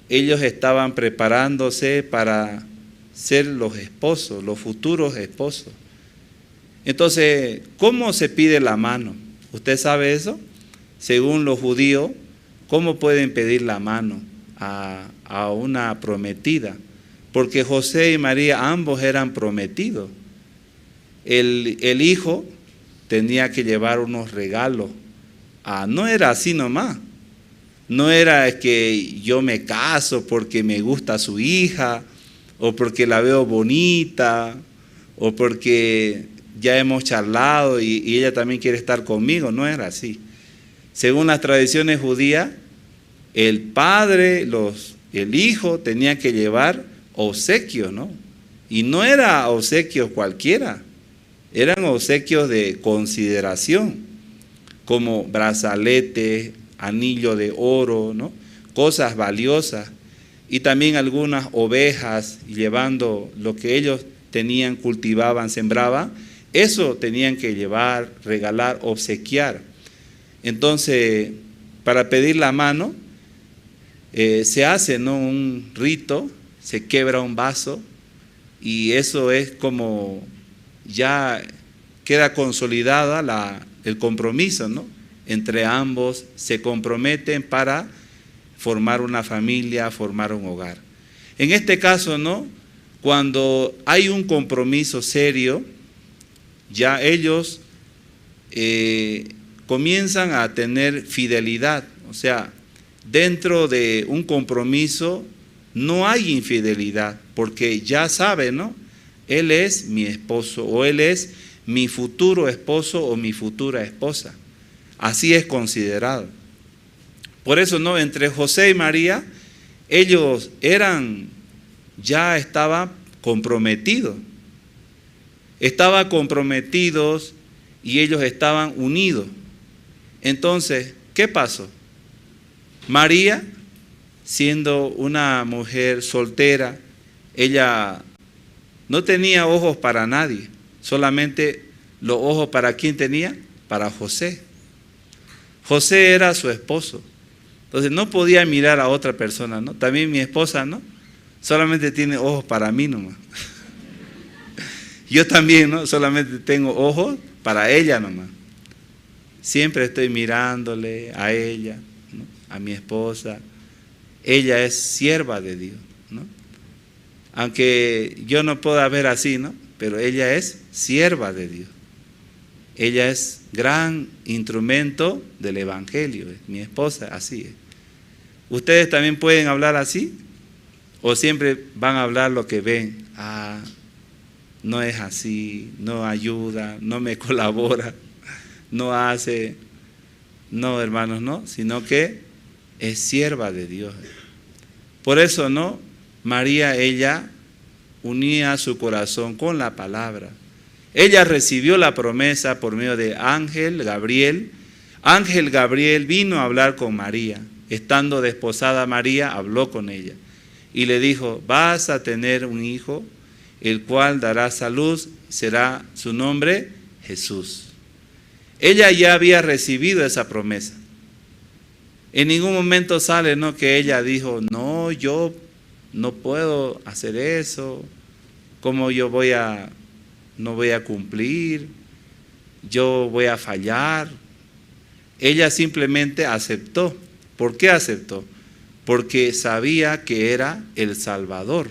ellos estaban preparándose para ser los esposos, los futuros esposos. Entonces, ¿cómo se pide la mano? ¿Usted sabe eso? Según los judíos, ¿cómo pueden pedir la mano a una prometida? Porque José y María ambos eran prometidos. El hijo tenía que llevar unos regalos. No era así nomás. No era que yo me caso porque me gusta su hija, o porque la veo bonita, o porque ya hemos charlado y ella también quiere estar conmigo. No era así. Según las tradiciones judías, el padre, el hijo tenía que llevar obsequios, ¿no? Y no era obsequios cualquiera. Eran obsequios de consideración, como brazaletes, anillo de oro, ¿no?, cosas valiosas, y también algunas ovejas, llevando lo que ellos tenían, cultivaban, sembraban, eso tenían que llevar, regalar, obsequiar. Entonces, para pedir la mano, se hace, ¿no?, un rito, se quebra un vaso, y eso es como ya queda consolidada el compromiso, ¿no? Entre ambos se comprometen para formar una familia, formar un hogar. En este caso, ¿no?, cuando hay un compromiso serio, ya ellos comienzan a tener fidelidad. O sea, dentro de un compromiso no hay infidelidad, porque ya sabe, ¿no?, él es mi esposo, o él es mi futuro esposo o mi futura esposa. Así es considerado. Por eso, ¿no?, entre José y María, ellos ya estaban comprometidos. Estaban comprometidos y ellos estaban unidos. Entonces, ¿qué pasó? María, siendo una mujer soltera, ella no tenía ojos para nadie, solamente los ojos para quién tenía, para José. José era su esposo, entonces no podía mirar a otra persona, ¿no? También mi esposa, ¿no? Solamente tiene ojos para mí nomás. Yo también, ¿no? Solamente tengo ojos para ella nomás. Siempre estoy mirándole a ella, ¿no? A mi esposa. Ella es sierva de Dios, ¿no? Aunque yo no pueda ver así, ¿no? Pero ella es sierva de Dios. Ella es gran instrumento del Evangelio. Mi esposa, así es. ¿Ustedes también pueden hablar así? ¿O siempre van a hablar lo que ven? Ah, no es así, no ayuda, no me colabora, no hace. No, hermanos, no, sino que es sierva de Dios. Por eso, ¿no? María, ella unía su corazón con la palabra. Ella recibió la promesa por medio de Ángel Gabriel. Ángel Gabriel vino a hablar con María. Estando desposada María, habló con ella y le dijo: vas a tener un hijo, el cual darás a luz, será su nombre Jesús. Ella ya había recibido esa promesa. En ningún momento sale, ¿no?, que ella dijo: no, yo no puedo hacer eso, ¿cómo yo no voy a cumplir? Yo voy a fallar. Ella simplemente aceptó. ¿Por qué aceptó? Porque sabía que era el Salvador.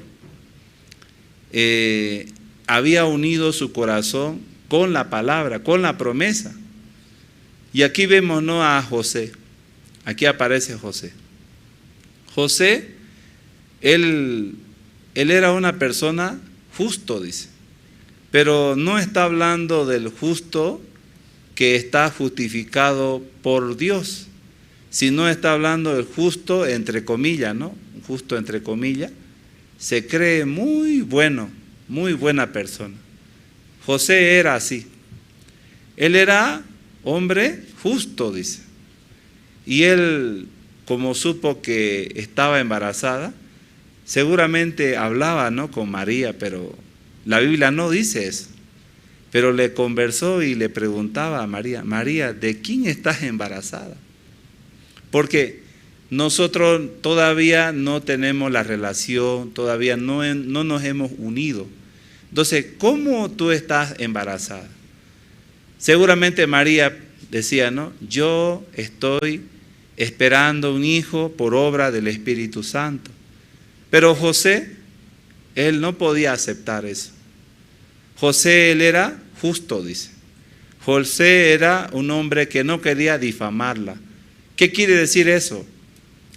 Había unido su corazón con la palabra, con la promesa. Y aquí vemos, ¿no?, a José. Aquí aparece José. José, él era una persona justo, dice. Pero no está hablando del justo que está justificado por Dios, sino está hablando del justo entre comillas, ¿no? Justo entre comillas. Se cree muy bueno, muy buena persona. José era así. Él era hombre justo, dice. Y él, como supo que estaba embarazada, seguramente hablaba, ¿no?, con María, pero la Biblia no dice eso. Pero le conversó y le preguntaba a María: María, ¿de quién estás embarazada? Porque nosotros todavía no tenemos la relación, todavía no nos hemos unido. Entonces, ¿cómo tú estás embarazada? Seguramente María decía, ¿no? Yo estoy esperando un hijo por obra del Espíritu Santo. Pero José, él no podía aceptar eso. José, él era justo, dice. José era un hombre que no quería difamarla. ¿Qué quiere decir eso?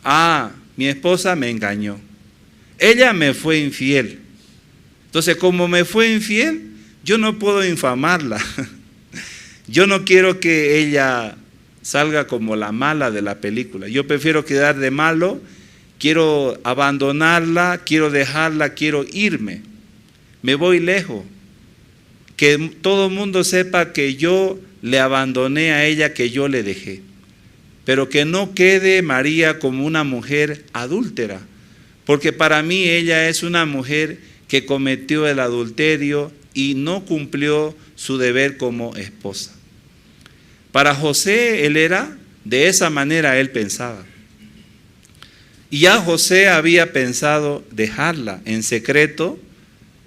Ah, mi esposa me engañó. Ella me fue infiel. Entonces, como me fue infiel, yo no puedo infamarla. Yo no quiero que ella salga como la mala de la película. Yo prefiero quedar de malo, quiero abandonarla, quiero dejarla, quiero irme. Me voy lejos. Que todo el mundo sepa que yo le abandoné a ella, que yo le dejé. Pero que no quede María como una mujer adúltera, porque para mí ella es una mujer que cometió el adulterio y no cumplió su deber como esposa. Para José, él era, de esa manera él pensaba. Y ya José había pensado dejarla en secreto,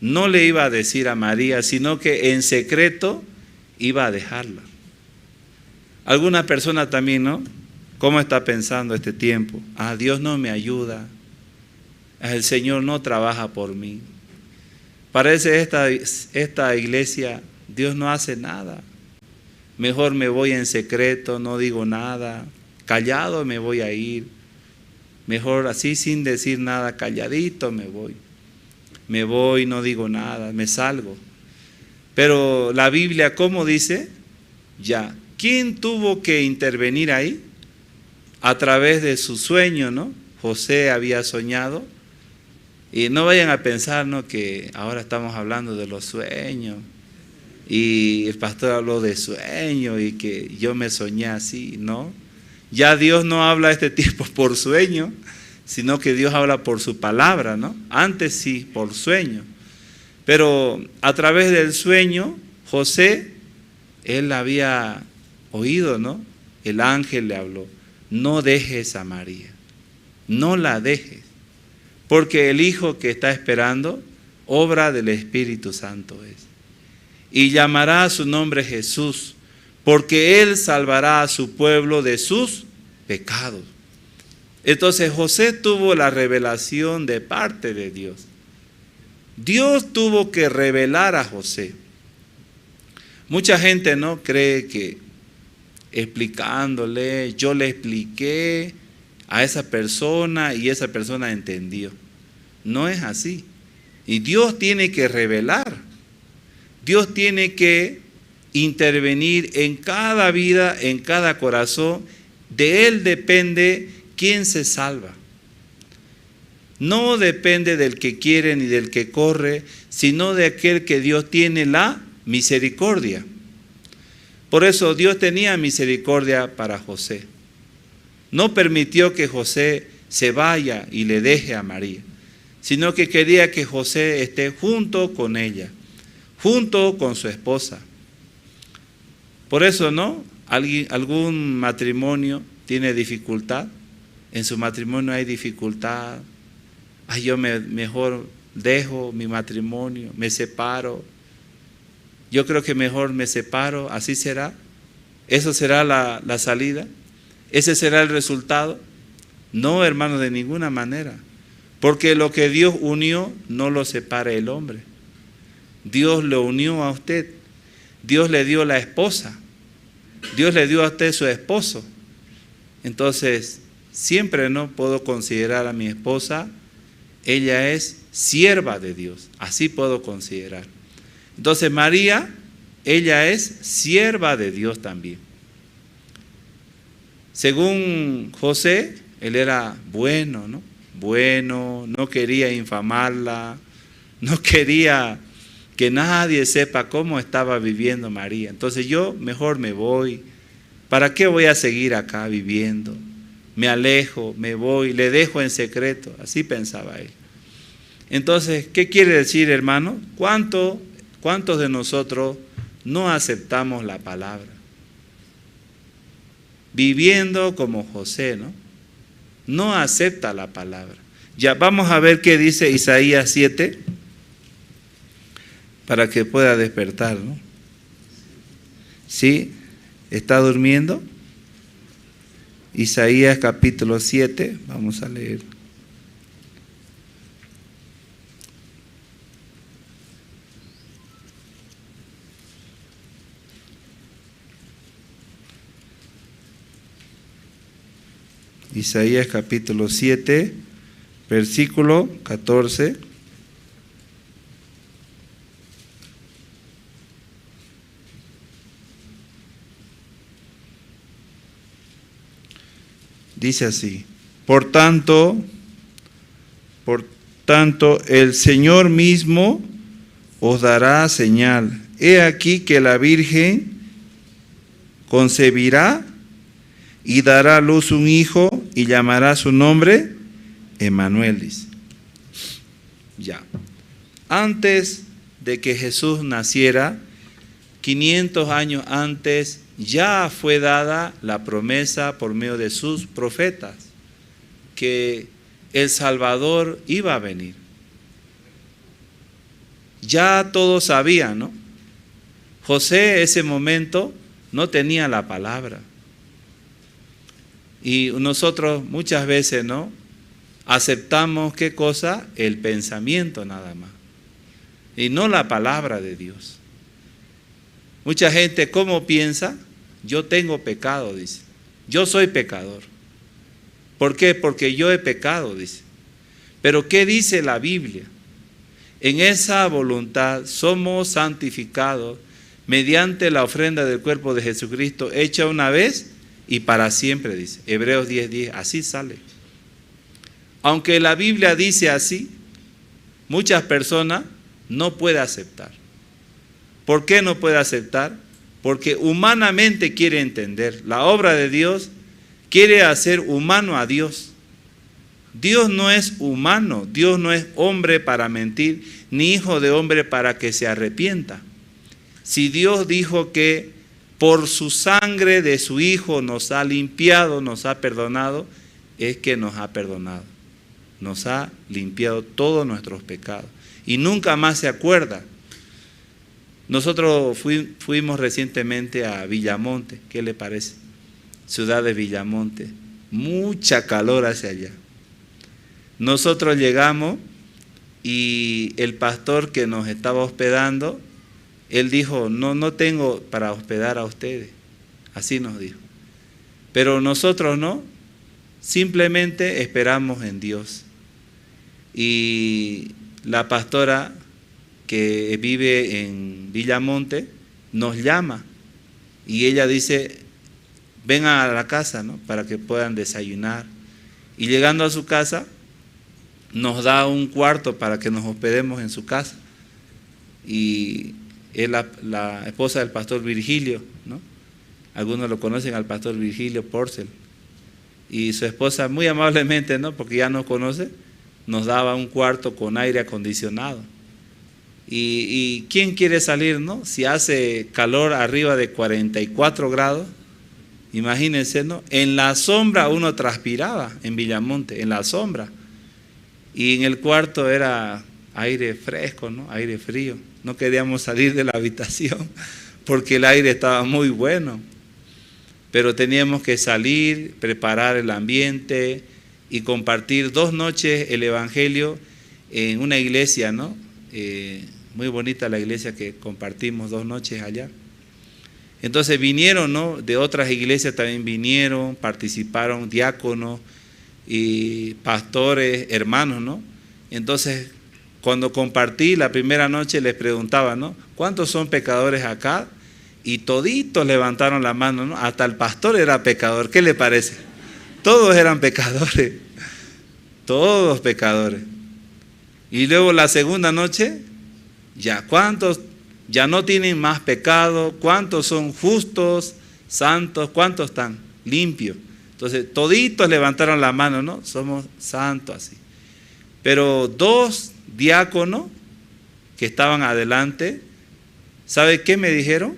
no le iba a decir a María, sino que en secreto iba a dejarla. Alguna persona también, ¿no? ¿Cómo está pensando este tiempo? Ah, Dios no me ayuda. El Señor no trabaja por mí. Parece esta iglesia, Dios no hace nada. Mejor me voy en secreto, no digo nada. Callado me voy a ir. Mejor así sin decir nada, calladito me voy. Me voy, no digo nada, me salgo. Pero la Biblia, ¿cómo dice? Ya, ¿quién tuvo que intervenir ahí? A través de su sueño, ¿no? José había soñado. Y no vayan a pensar, ¿no?, que ahora estamos hablando de los sueños. Y el pastor habló de sueños y que yo me soñé así, ¿no? Ya Dios no habla este tiempo por sueño, sino que Dios habla por su palabra, ¿no? Antes sí, por sueño. Pero a través del sueño, José, él había oído, ¿no? El ángel le habló, no dejes a María, no la dejes, porque el hijo que está esperando, obra del Espíritu Santo es. Y llamará a su nombre Jesús, porque él salvará a su pueblo de sus pecados. Entonces José tuvo la revelación de parte de Dios. Dios tuvo que revelar a José. Mucha gente no cree que explicándole, yo le expliqué a esa persona y esa persona entendió. No es así. Y Dios tiene que revelar. Dios tiene que intervenir en cada vida, en cada corazón. De Él depende quién se salva. No depende del que quiere ni del que corre, sino de aquel que Dios tiene la misericordia. Por eso Dios tenía misericordia para José. No permitió que José se vaya y le deje a María, sino que quería que José esté junto con ella, junto con su esposa. Por eso, ¿no? Algún matrimonio tiene dificultad. En su matrimonio hay dificultad. Ay, yo mejor dejo mi matrimonio, me separo. Yo creo que mejor me separo, así será. ¿Eso será la salida? ¿Ese será el resultado? No, hermanos, de ninguna manera. Porque lo que Dios unió no lo separa el hombre. Dios lo unió a usted. Dios le dio la esposa. Dios le dio a usted su esposo. Entonces, siempre no puedo considerar a mi esposa, ella es sierva de Dios. Así puedo considerar. Entonces, María, ella es sierva de Dios también. Según José, él era bueno, ¿no? Bueno, no quería infamarla, no quería que nadie sepa cómo estaba viviendo María. Entonces yo mejor me voy. ¿Para qué voy a seguir acá viviendo? Me alejo, me voy, le dejo en secreto. Así pensaba él. Entonces, ¿qué quiere decir, hermano? ¿Cuántos de nosotros no aceptamos la palabra? Viviendo como José, ¿no? No acepta la palabra. Ya vamos a ver qué dice Isaías 7 para que pueda despertar, ¿no? ¿Sí? ¿Está durmiendo? Isaías capítulo 7, vamos a leer. Isaías capítulo 7, versículo 14. Dice así: por tanto, el Señor mismo os dará señal. He aquí que la Virgen concebirá y dará a luz un hijo y llamará su nombre Emmanuel, dice. Ya. Antes de que Jesús naciera, 500 años antes, ya fue dada la promesa por medio de sus profetas que el Salvador iba a venir. Ya todos sabían, ¿no? José ese momento no tenía la palabra. Y nosotros muchas veces, ¿no? Aceptamos, ¿qué cosa? El pensamiento nada más. Y no la palabra de Dios. Mucha gente, ¿cómo piensa? Yo tengo pecado, dice. Yo soy pecador. ¿Por qué? Porque yo he pecado, dice. Pero ¿qué dice la Biblia? En esa voluntad somos santificados mediante la ofrenda del cuerpo de Jesucristo hecha una vez y para siempre, dice. Hebreos 10:10, así sale. Aunque la Biblia dice así, muchas personas no pueden aceptar. ¿Por qué no puede aceptar? Porque humanamente quiere entender la obra de Dios, quiere hacer humano a Dios. Dios no es humano, Dios no es hombre para mentir, ni hijo de hombre para que se arrepienta. Si Dios dijo que por su sangre de su Hijo nos ha limpiado, nos ha perdonado, es que nos ha perdonado. Nos ha limpiado todos nuestros pecados. Y nunca más se acuerda. Nosotros fuimos recientemente a Villamonte, ¿qué le parece? Ciudad de Villamonte. Mucha calor hacia allá. Nosotros llegamos y el pastor que nos estaba hospedando, él dijo, no tengo para hospedar a ustedes. Así nos dijo. Pero nosotros no, simplemente esperamos en Dios. Y la pastora que vive en Villamonte nos llama y ella dice, ven a la casa, ¿no?, para que puedan desayunar. Y llegando a su casa, nos da un cuarto para que nos hospedemos en su casa. Y es la esposa del pastor Virgilio, ¿no? Algunos lo conocen al pastor Virgilio Porcel. Y su esposa muy amablemente, ¿no?, porque ya nos conoce, nos daba un cuarto con aire acondicionado. Y ¿quién quiere salir, no? Si hace calor arriba de 44 grados, imagínense, ¿no? En la sombra uno transpiraba en Villamonte, en la sombra. Y en el cuarto era aire fresco, ¿no? Aire frío. No queríamos salir de la habitación porque el aire estaba muy bueno. Pero teníamos que salir, preparar el ambiente y compartir 2 noches el Evangelio en una iglesia, ¿no? Muy bonita la iglesia que compartimos 2 noches allá. Entonces vinieron, ¿no?, de otras iglesias también vinieron, participaron diáconos y pastores, hermanos, ¿no? Entonces, cuando compartí la primera noche les preguntaba, ¿no?, ¿cuántos son pecadores acá? Y toditos levantaron la mano, ¿no? Hasta el pastor era pecador, ¿qué le parece? Todos eran pecadores, todos pecadores. Y luego la segunda noche, ya, ¿cuántos ya no tienen más pecado? ¿Cuántos son justos, santos? ¿Cuántos están limpios? Entonces, toditos levantaron la mano, ¿no? Somos santos así. Pero 2 diáconos que estaban adelante, ¿sabe qué me dijeron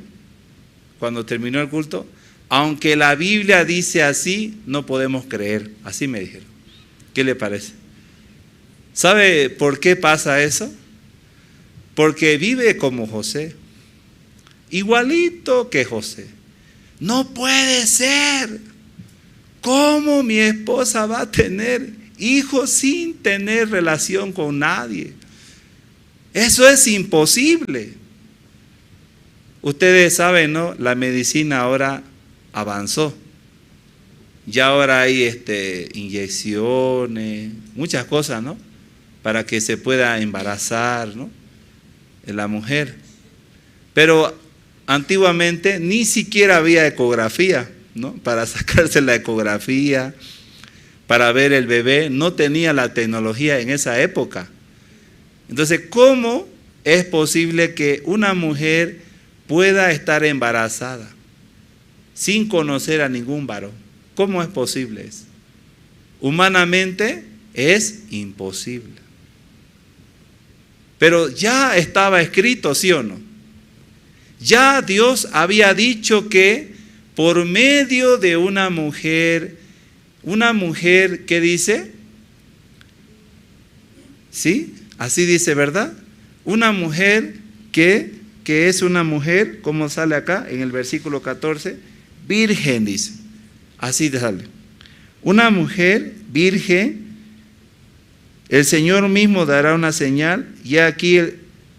cuando terminó el culto? Aunque la Biblia dice así, no podemos creer. Así me dijeron. ¿Qué le parece? ¿Sabe por qué pasa eso? Porque vive como José, igualito que José. No puede ser. ¿Cómo mi esposa va a tener hijos sin tener relación con nadie? Eso es imposible. Ustedes saben, ¿no? La medicina ahora avanzó. Ya ahora hay inyecciones, muchas cosas, ¿no?, para que se pueda embarazar, ¿no?, la mujer. Pero antiguamente ni siquiera había ecografía, ¿no?, para sacarse la ecografía, para ver el bebé, no tenía la tecnología en esa época. Entonces, ¿cómo es posible que una mujer pueda estar embarazada sin conocer a ningún varón? ¿Cómo es posible eso? Humanamente es imposible. Pero ya estaba escrito, ¿sí o no? Ya Dios había dicho que por medio de una mujer, ¿qué dice? ¿Sí? Así dice, ¿verdad? Una mujer que es una mujer, ¿cómo sale acá en el versículo 14? Virgen, dice. Así sale. Una mujer virgen, el Señor mismo dará una señal, y aquí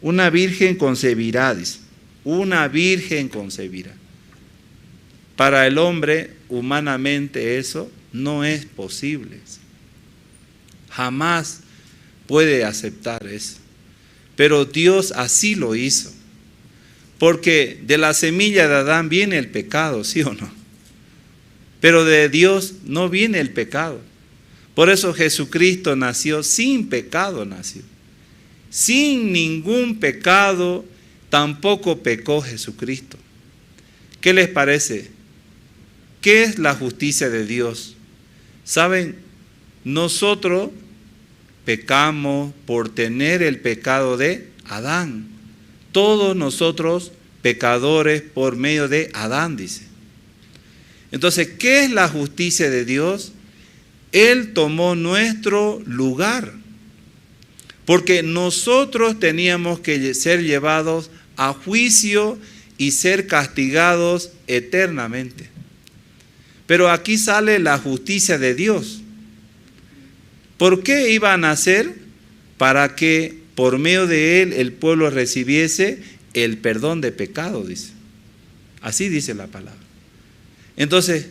una virgen concebirá, dice. Una virgen concebirá. Para el hombre, humanamente, eso no es posible. Jamás puede aceptar eso. Pero Dios así lo hizo. Porque de la semilla de Adán viene el pecado, ¿sí o no? Pero de Dios no viene el pecado. Por eso Jesucristo nació sin pecado, nació. Sin ningún pecado, tampoco pecó Jesucristo. ¿Qué les parece? ¿qué es la justicia de Dios? ¿Saben? Nosotros pecamos por tener el pecado de Adán. Todos nosotros pecadores por medio de Adán, dice. Entonces, ¿qué es la justicia de Dios? Él tomó nuestro lugar, porque nosotros teníamos que ser llevados a juicio y ser castigados eternamente. Pero aquí sale la justicia de Dios. ¿Por qué iba a nacer? Para que por medio de él el pueblo recibiese el perdón de pecado, dice. Así dice la palabra. Entonces,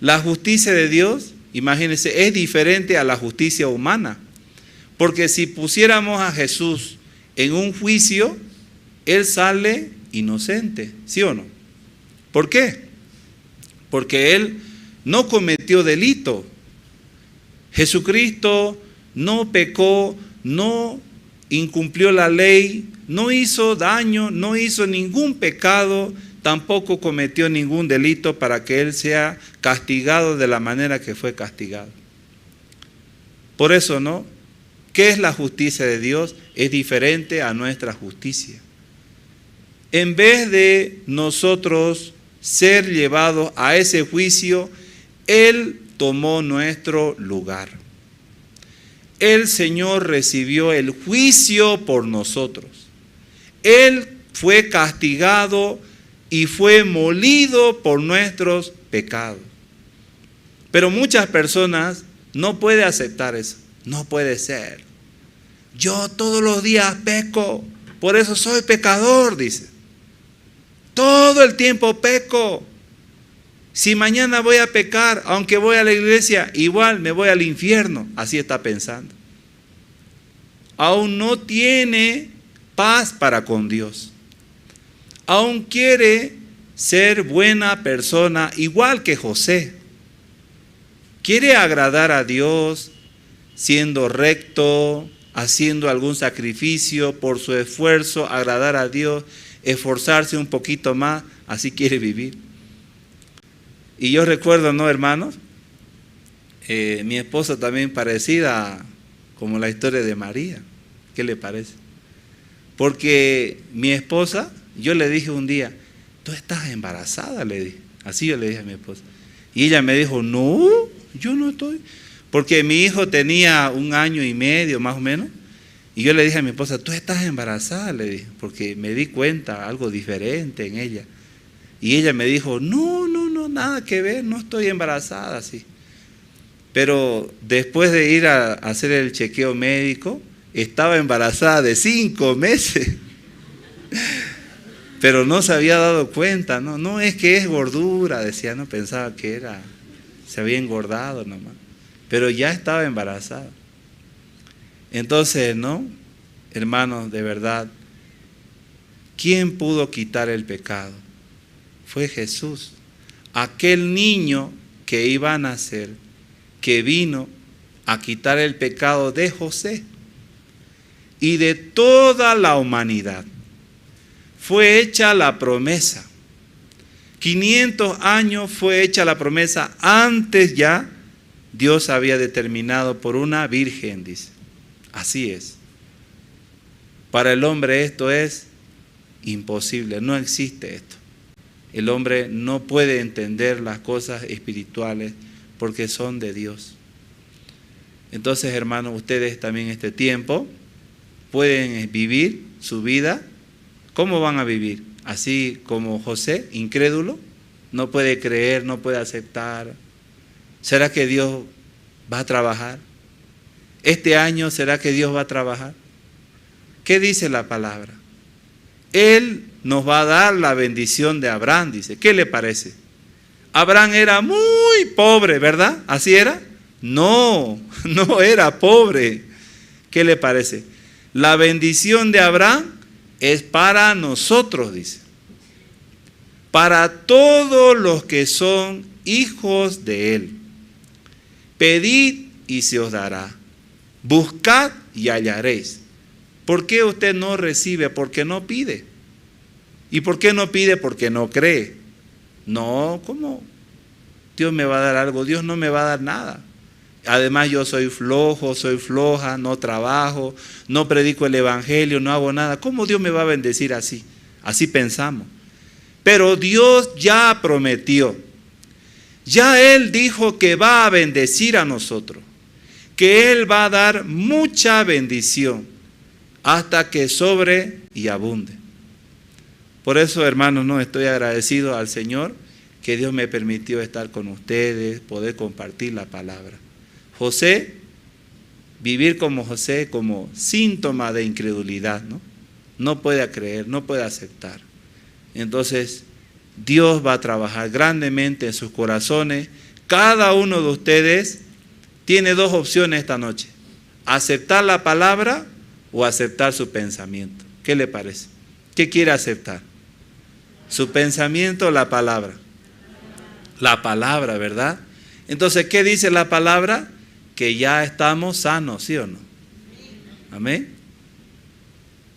la justicia de Dios, imagínense, es diferente a la justicia humana. Porque si pusiéramos a Jesús en un juicio, él sale inocente, ¿sí o no? ¿Por qué? Porque él no cometió delito. Jesucristo no pecó, no incumplió la ley, no hizo daño, no hizo ningún pecado, tampoco cometió ningún delito para que él sea castigado de la manera que fue castigado. Por eso, ¿no? ¿Qué es la justicia de Dios? Es diferente a nuestra justicia. En vez de nosotros ser llevados a ese juicio, Él tomó nuestro lugar. El Señor recibió el juicio por nosotros. Él fue castigado y fue molido por nuestros pecados. Pero muchas personas no pueden aceptar eso. No puede ser. Yo todos los días peco, por eso soy pecador, dice. Todo el tiempo peco. Si mañana voy a pecar, aunque voy a la iglesia, igual me voy al infierno. Así está pensando. Aún no tiene paz para con Dios. Aún quiere ser buena persona, igual que José. Quiere agradar a Dios, siendo recto, haciendo algún sacrificio por su esfuerzo, agradar a Dios, esforzarse un poquito más, así quiere vivir. Y yo recuerdo, ¿no, hermanos? Mi esposa también parecida como la historia de María. ¿Qué le parece? Porque mi esposa, yo le dije un día, tú estás embarazada, le dije. Así yo le dije a mi esposa. Y ella me dijo, no, yo no estoy. Porque mi hijo tenía 1 año y medio más o menos. Y yo le dije a mi esposa, tú estás embarazada, le dije. Porque me di cuenta algo diferente en ella. Y ella me dijo, no, nada que ver, no estoy embarazada, sí. Pero después de ir a hacer el chequeo médico, estaba embarazada de 5 meses. Pero no se había dado cuenta, no es que es gordura, decía, no pensaba que era, se había engordado nomás. Pero ya estaba embarazada. Entonces, ¿no? Hermanos, de verdad, ¿quién pudo quitar el pecado? Fue Jesús. Aquel niño que iba a nacer, que vino a quitar el pecado de José y de toda la humanidad. Fue hecha la promesa. 500 años fue hecha la promesa. Antes ya Dios había determinado por una virgen, dice. Así es. Para el hombre esto es imposible, no existe esto. El hombre no puede entender las cosas espirituales porque son de Dios. Entonces, hermanos, ustedes también este tiempo pueden vivir su vida. ¿Cómo van a vivir? Así como José, incrédulo, no puede creer, no puede aceptar. ¿Será que Dios va a trabajar? ¿Este año será que Dios va a trabajar? ¿Qué dice la palabra? Él nos va a dar la bendición de Abraham, dice. ¿Qué le parece? Abraham era muy pobre, ¿verdad? ¿Así era? No era pobre. ¿Qué le parece? La bendición de Abraham es para nosotros, dice. Para todos los que son hijos de Él. Pedid y se os dará. Buscad y hallaréis. ¿Por qué usted no recibe? Porque no pide. ¿Y por qué no pide? Porque no cree. No, ¿cómo? Dios me va a dar algo. Dios no me va a dar nada. Además yo soy flojo, soy floja, no trabajo, no predico el evangelio, no hago nada. ¿Cómo Dios me va a bendecir así? Así pensamos. Pero Dios ya prometió. Ya Él dijo que va a bendecir a nosotros, que Él va a dar mucha bendición hasta que sobre y abunde. Por eso, hermanos, no estoy agradecido al Señor que Dios me permitió estar con ustedes, poder compartir la palabra. José, vivir como José, como síntoma de incredulidad, ¿no? No puede creer, no puede aceptar. Entonces, Dios va a trabajar grandemente en sus corazones. Cada uno de ustedes tiene dos opciones esta noche: aceptar la palabra o aceptar su pensamiento. ¿Qué le parece? ¿Qué quiere aceptar? ¿Su pensamiento o la palabra? La palabra, ¿verdad? Entonces, ¿qué dice la palabra? Que ya estamos sanos, ¿sí o no? Amén.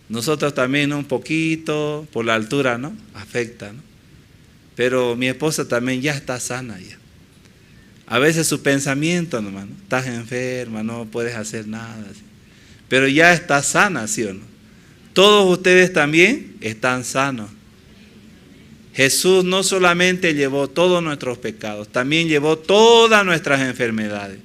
Nosotros también un poquito, por la altura, ¿no? Afecta, ¿no? Pero mi esposa también ya está sana ya. A veces su pensamiento, hermano, estás enferma, no puedes hacer nada. ¿sí? Pero ya está sana, ¿sí o no? Todos ustedes también están sanos. Jesús no solamente llevó todos nuestros pecados, también llevó todas nuestras enfermedades,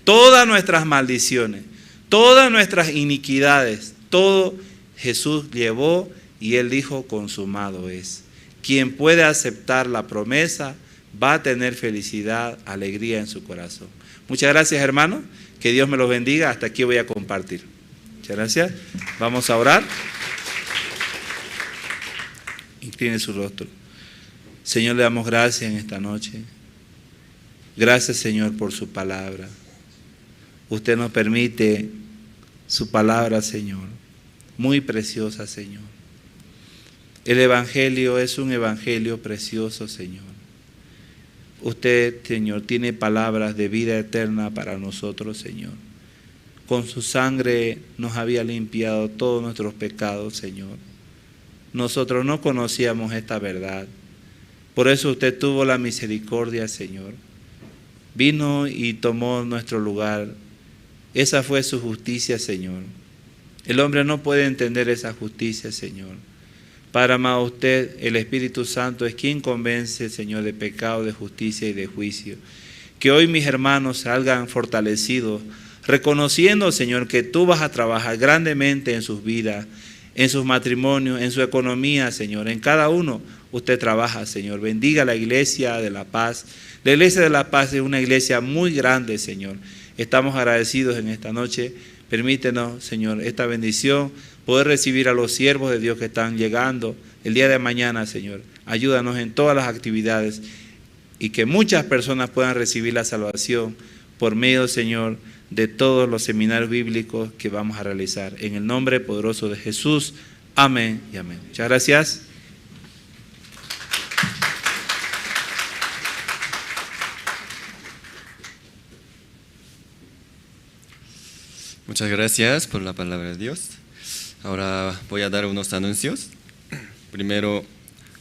todas nuestras maldiciones, todas nuestras iniquidades. Todo Jesús llevó y Él dijo: consumado es. Quien puede aceptar la promesa va a tener felicidad, alegría en su corazón. Muchas gracias, hermanos. Que Dios me los bendiga. Hasta aquí voy a compartir. Muchas gracias. Vamos a orar. Incline su rostro. Señor, le damos gracias en esta noche. Gracias, Señor, por su palabra. Usted nos permite su palabra, Señor, muy preciosa, Señor. El Evangelio es un Evangelio precioso, Señor. Usted, Señor, tiene palabras de vida eterna para nosotros, Señor. Con su sangre nos había limpiado todos nuestros pecados, Señor. Nosotros no conocíamos esta verdad. Por eso usted tuvo la misericordia, Señor. Vino y tomó nuestro lugar. Esa fue su justicia, Señor. El hombre no puede entender esa justicia, Señor. Para amar a usted, el Espíritu Santo es quien convence, Señor, de pecado, de justicia y de juicio. Que hoy mis hermanos salgan fortalecidos, reconociendo, Señor, que tú vas a trabajar grandemente en sus vidas, en sus matrimonios, en su economía, Señor. En cada uno usted trabaja, Señor. Bendiga la iglesia de La Paz. La iglesia de La Paz es una iglesia muy grande, Señor. Estamos agradecidos en esta noche. Permítenos, Señor, esta bendición, poder recibir a los siervos de Dios que están llegando el día de mañana, Señor. Ayúdanos en todas las actividades y que muchas personas puedan recibir la salvación por medio, Señor, de todos los seminarios bíblicos que vamos a realizar. En el nombre poderoso de Jesús. Amén y amén. Muchas gracias. Muchas gracias por la palabra de Dios. Ahora voy a dar unos anuncios. Primero,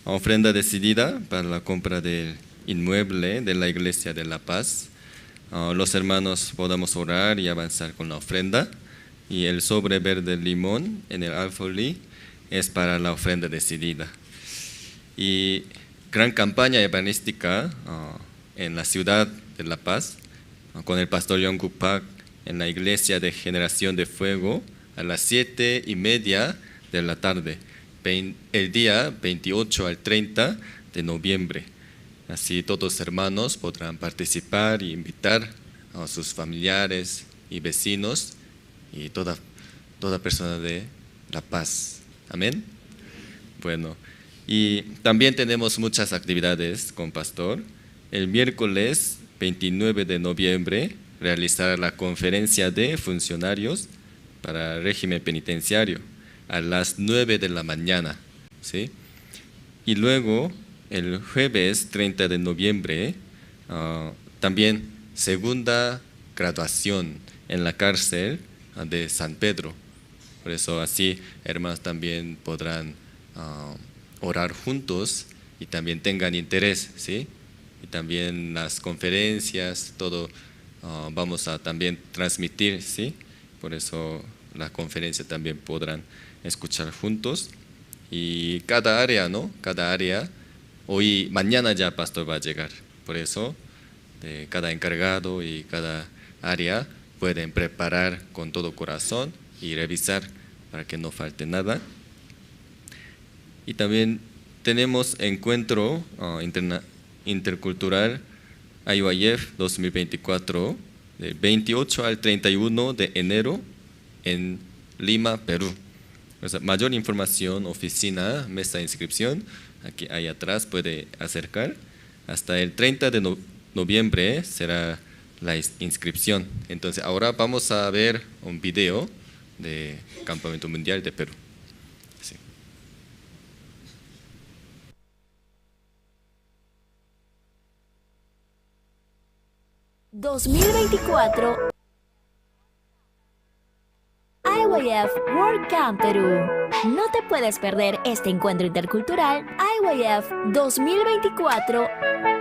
ofrenda decidida para la compra del inmueble de la Iglesia de La Paz. Los hermanos podamos orar y avanzar con la ofrenda. Y el sobre verde limón en el alfolí es para la ofrenda decidida. Y gran campaña evangelística en la ciudad de La Paz con el pastor Yongkuk Park en la Iglesia de Generación de Fuego a las 7:30 de la tarde, el día 28 al 30 de noviembre. Así todos hermanos podrán participar y invitar a sus familiares y vecinos y toda persona de La Paz. Amén. Bueno, y también tenemos muchas actividades con Pastor. El miércoles 29 de noviembre realizar la conferencia de funcionarios para el régimen penitenciario a las 9 de la mañana. ¿sí? Y luego, el jueves 30 de noviembre, también segunda graduación en la cárcel de San Pedro. Por eso así, hermanos también podrán orar juntos y también tengan interés, ¿sí? y también las conferencias, todo vamos a también transmitir, ¿sí? Por eso la conferencia también podrán escuchar juntos. Y cada área, ¿no? Cada área, mañana ya pastor va a llegar. Por eso, cada encargado y cada área pueden preparar con todo corazón y revisar para que no falte nada. Y también tenemos encuentro intercultural IYF 2024 del 28 al 31 de enero en Lima, Perú. O sea, mayor información, oficina, mesa de inscripción, aquí ahí atrás puede acercar. Hasta el 30 de noviembre será la inscripción. Entonces ahora vamos a ver un video de Campamento Mundial de Perú. Sí. ...2024... IYF World Camp Perú. No te puedes perder este encuentro intercultural IYF 2024.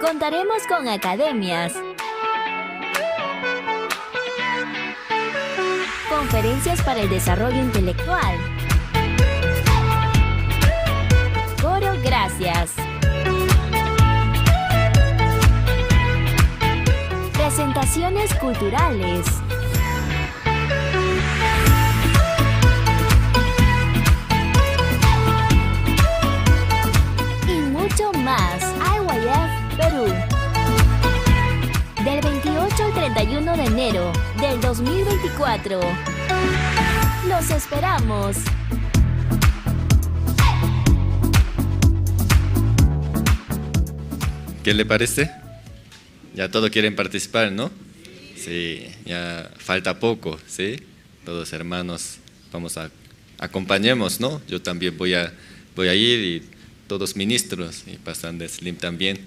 Contaremos con academias, conferencias para el desarrollo intelectual, coro gracias, presentaciones culturales, más IYF Perú. Del 28 al 31 de enero del 2024. Los esperamos. ¿Qué le parece? Ya todos quieren participar, ¿no? Sí, ya falta poco, ¿sí? Todos hermanos, acompañemos, ¿no? Yo también voy a ir y todos ministros y Pastor de Slim también.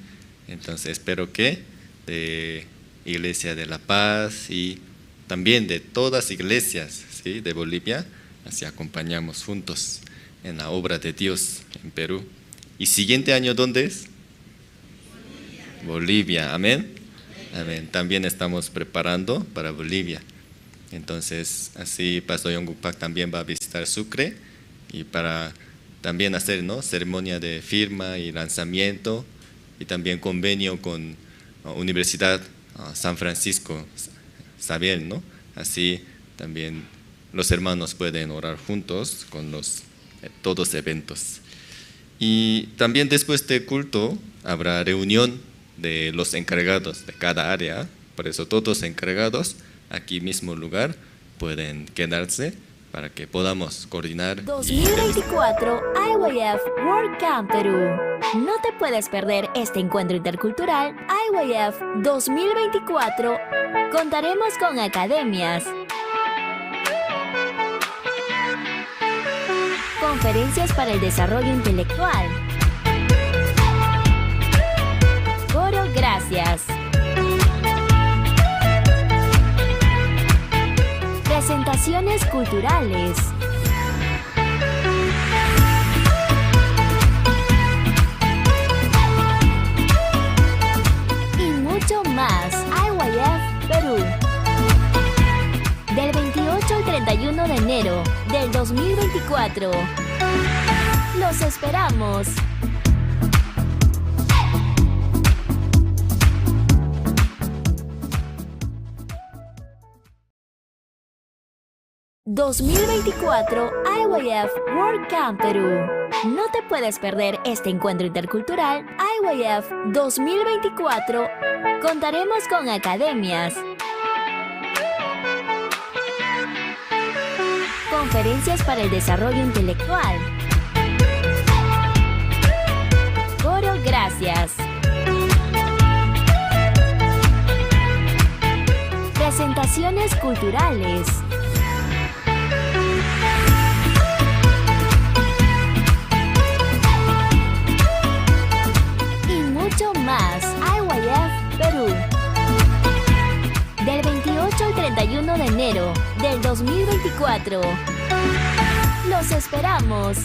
Entonces espero que de Iglesia de La Paz y también de todas iglesias, ¿sí? De Bolivia, así acompañamos juntos en la obra de Dios en Perú. ¿Y siguiente año dónde es? Bolivia, amén. Amén. También estamos preparando para Bolivia. Entonces así Pastor Yonguk Pak también va a visitar Sucre y para también hacer, ¿no? Ceremonia de firma y lanzamiento y también convenio con Universidad San Francisco Xavier, ¿no? Así también los hermanos pueden orar juntos con todos eventos. Y también después de culto habrá reunión de los encargados de cada área, por eso todos encargados aquí mismo lugar pueden quedarse para que podamos coordinar. 2024 IYF World Camp Perú. No te puedes perder este encuentro intercultural IYF 2024. Contaremos con academias, conferencias para el desarrollo intelectual, coro gracias, presentaciones culturales, y mucho más IYF Perú. Del 28 al 31 de enero del 2024. Los esperamos. ...2024 IYF World Camp Perú. No te puedes perder este encuentro intercultural IYF 2024. Contaremos con academias, conferencias para el desarrollo intelectual, coro gracias, presentaciones culturales, y mucho más IYF Perú. Del 28 al 31 de enero del 2024. Los esperamos.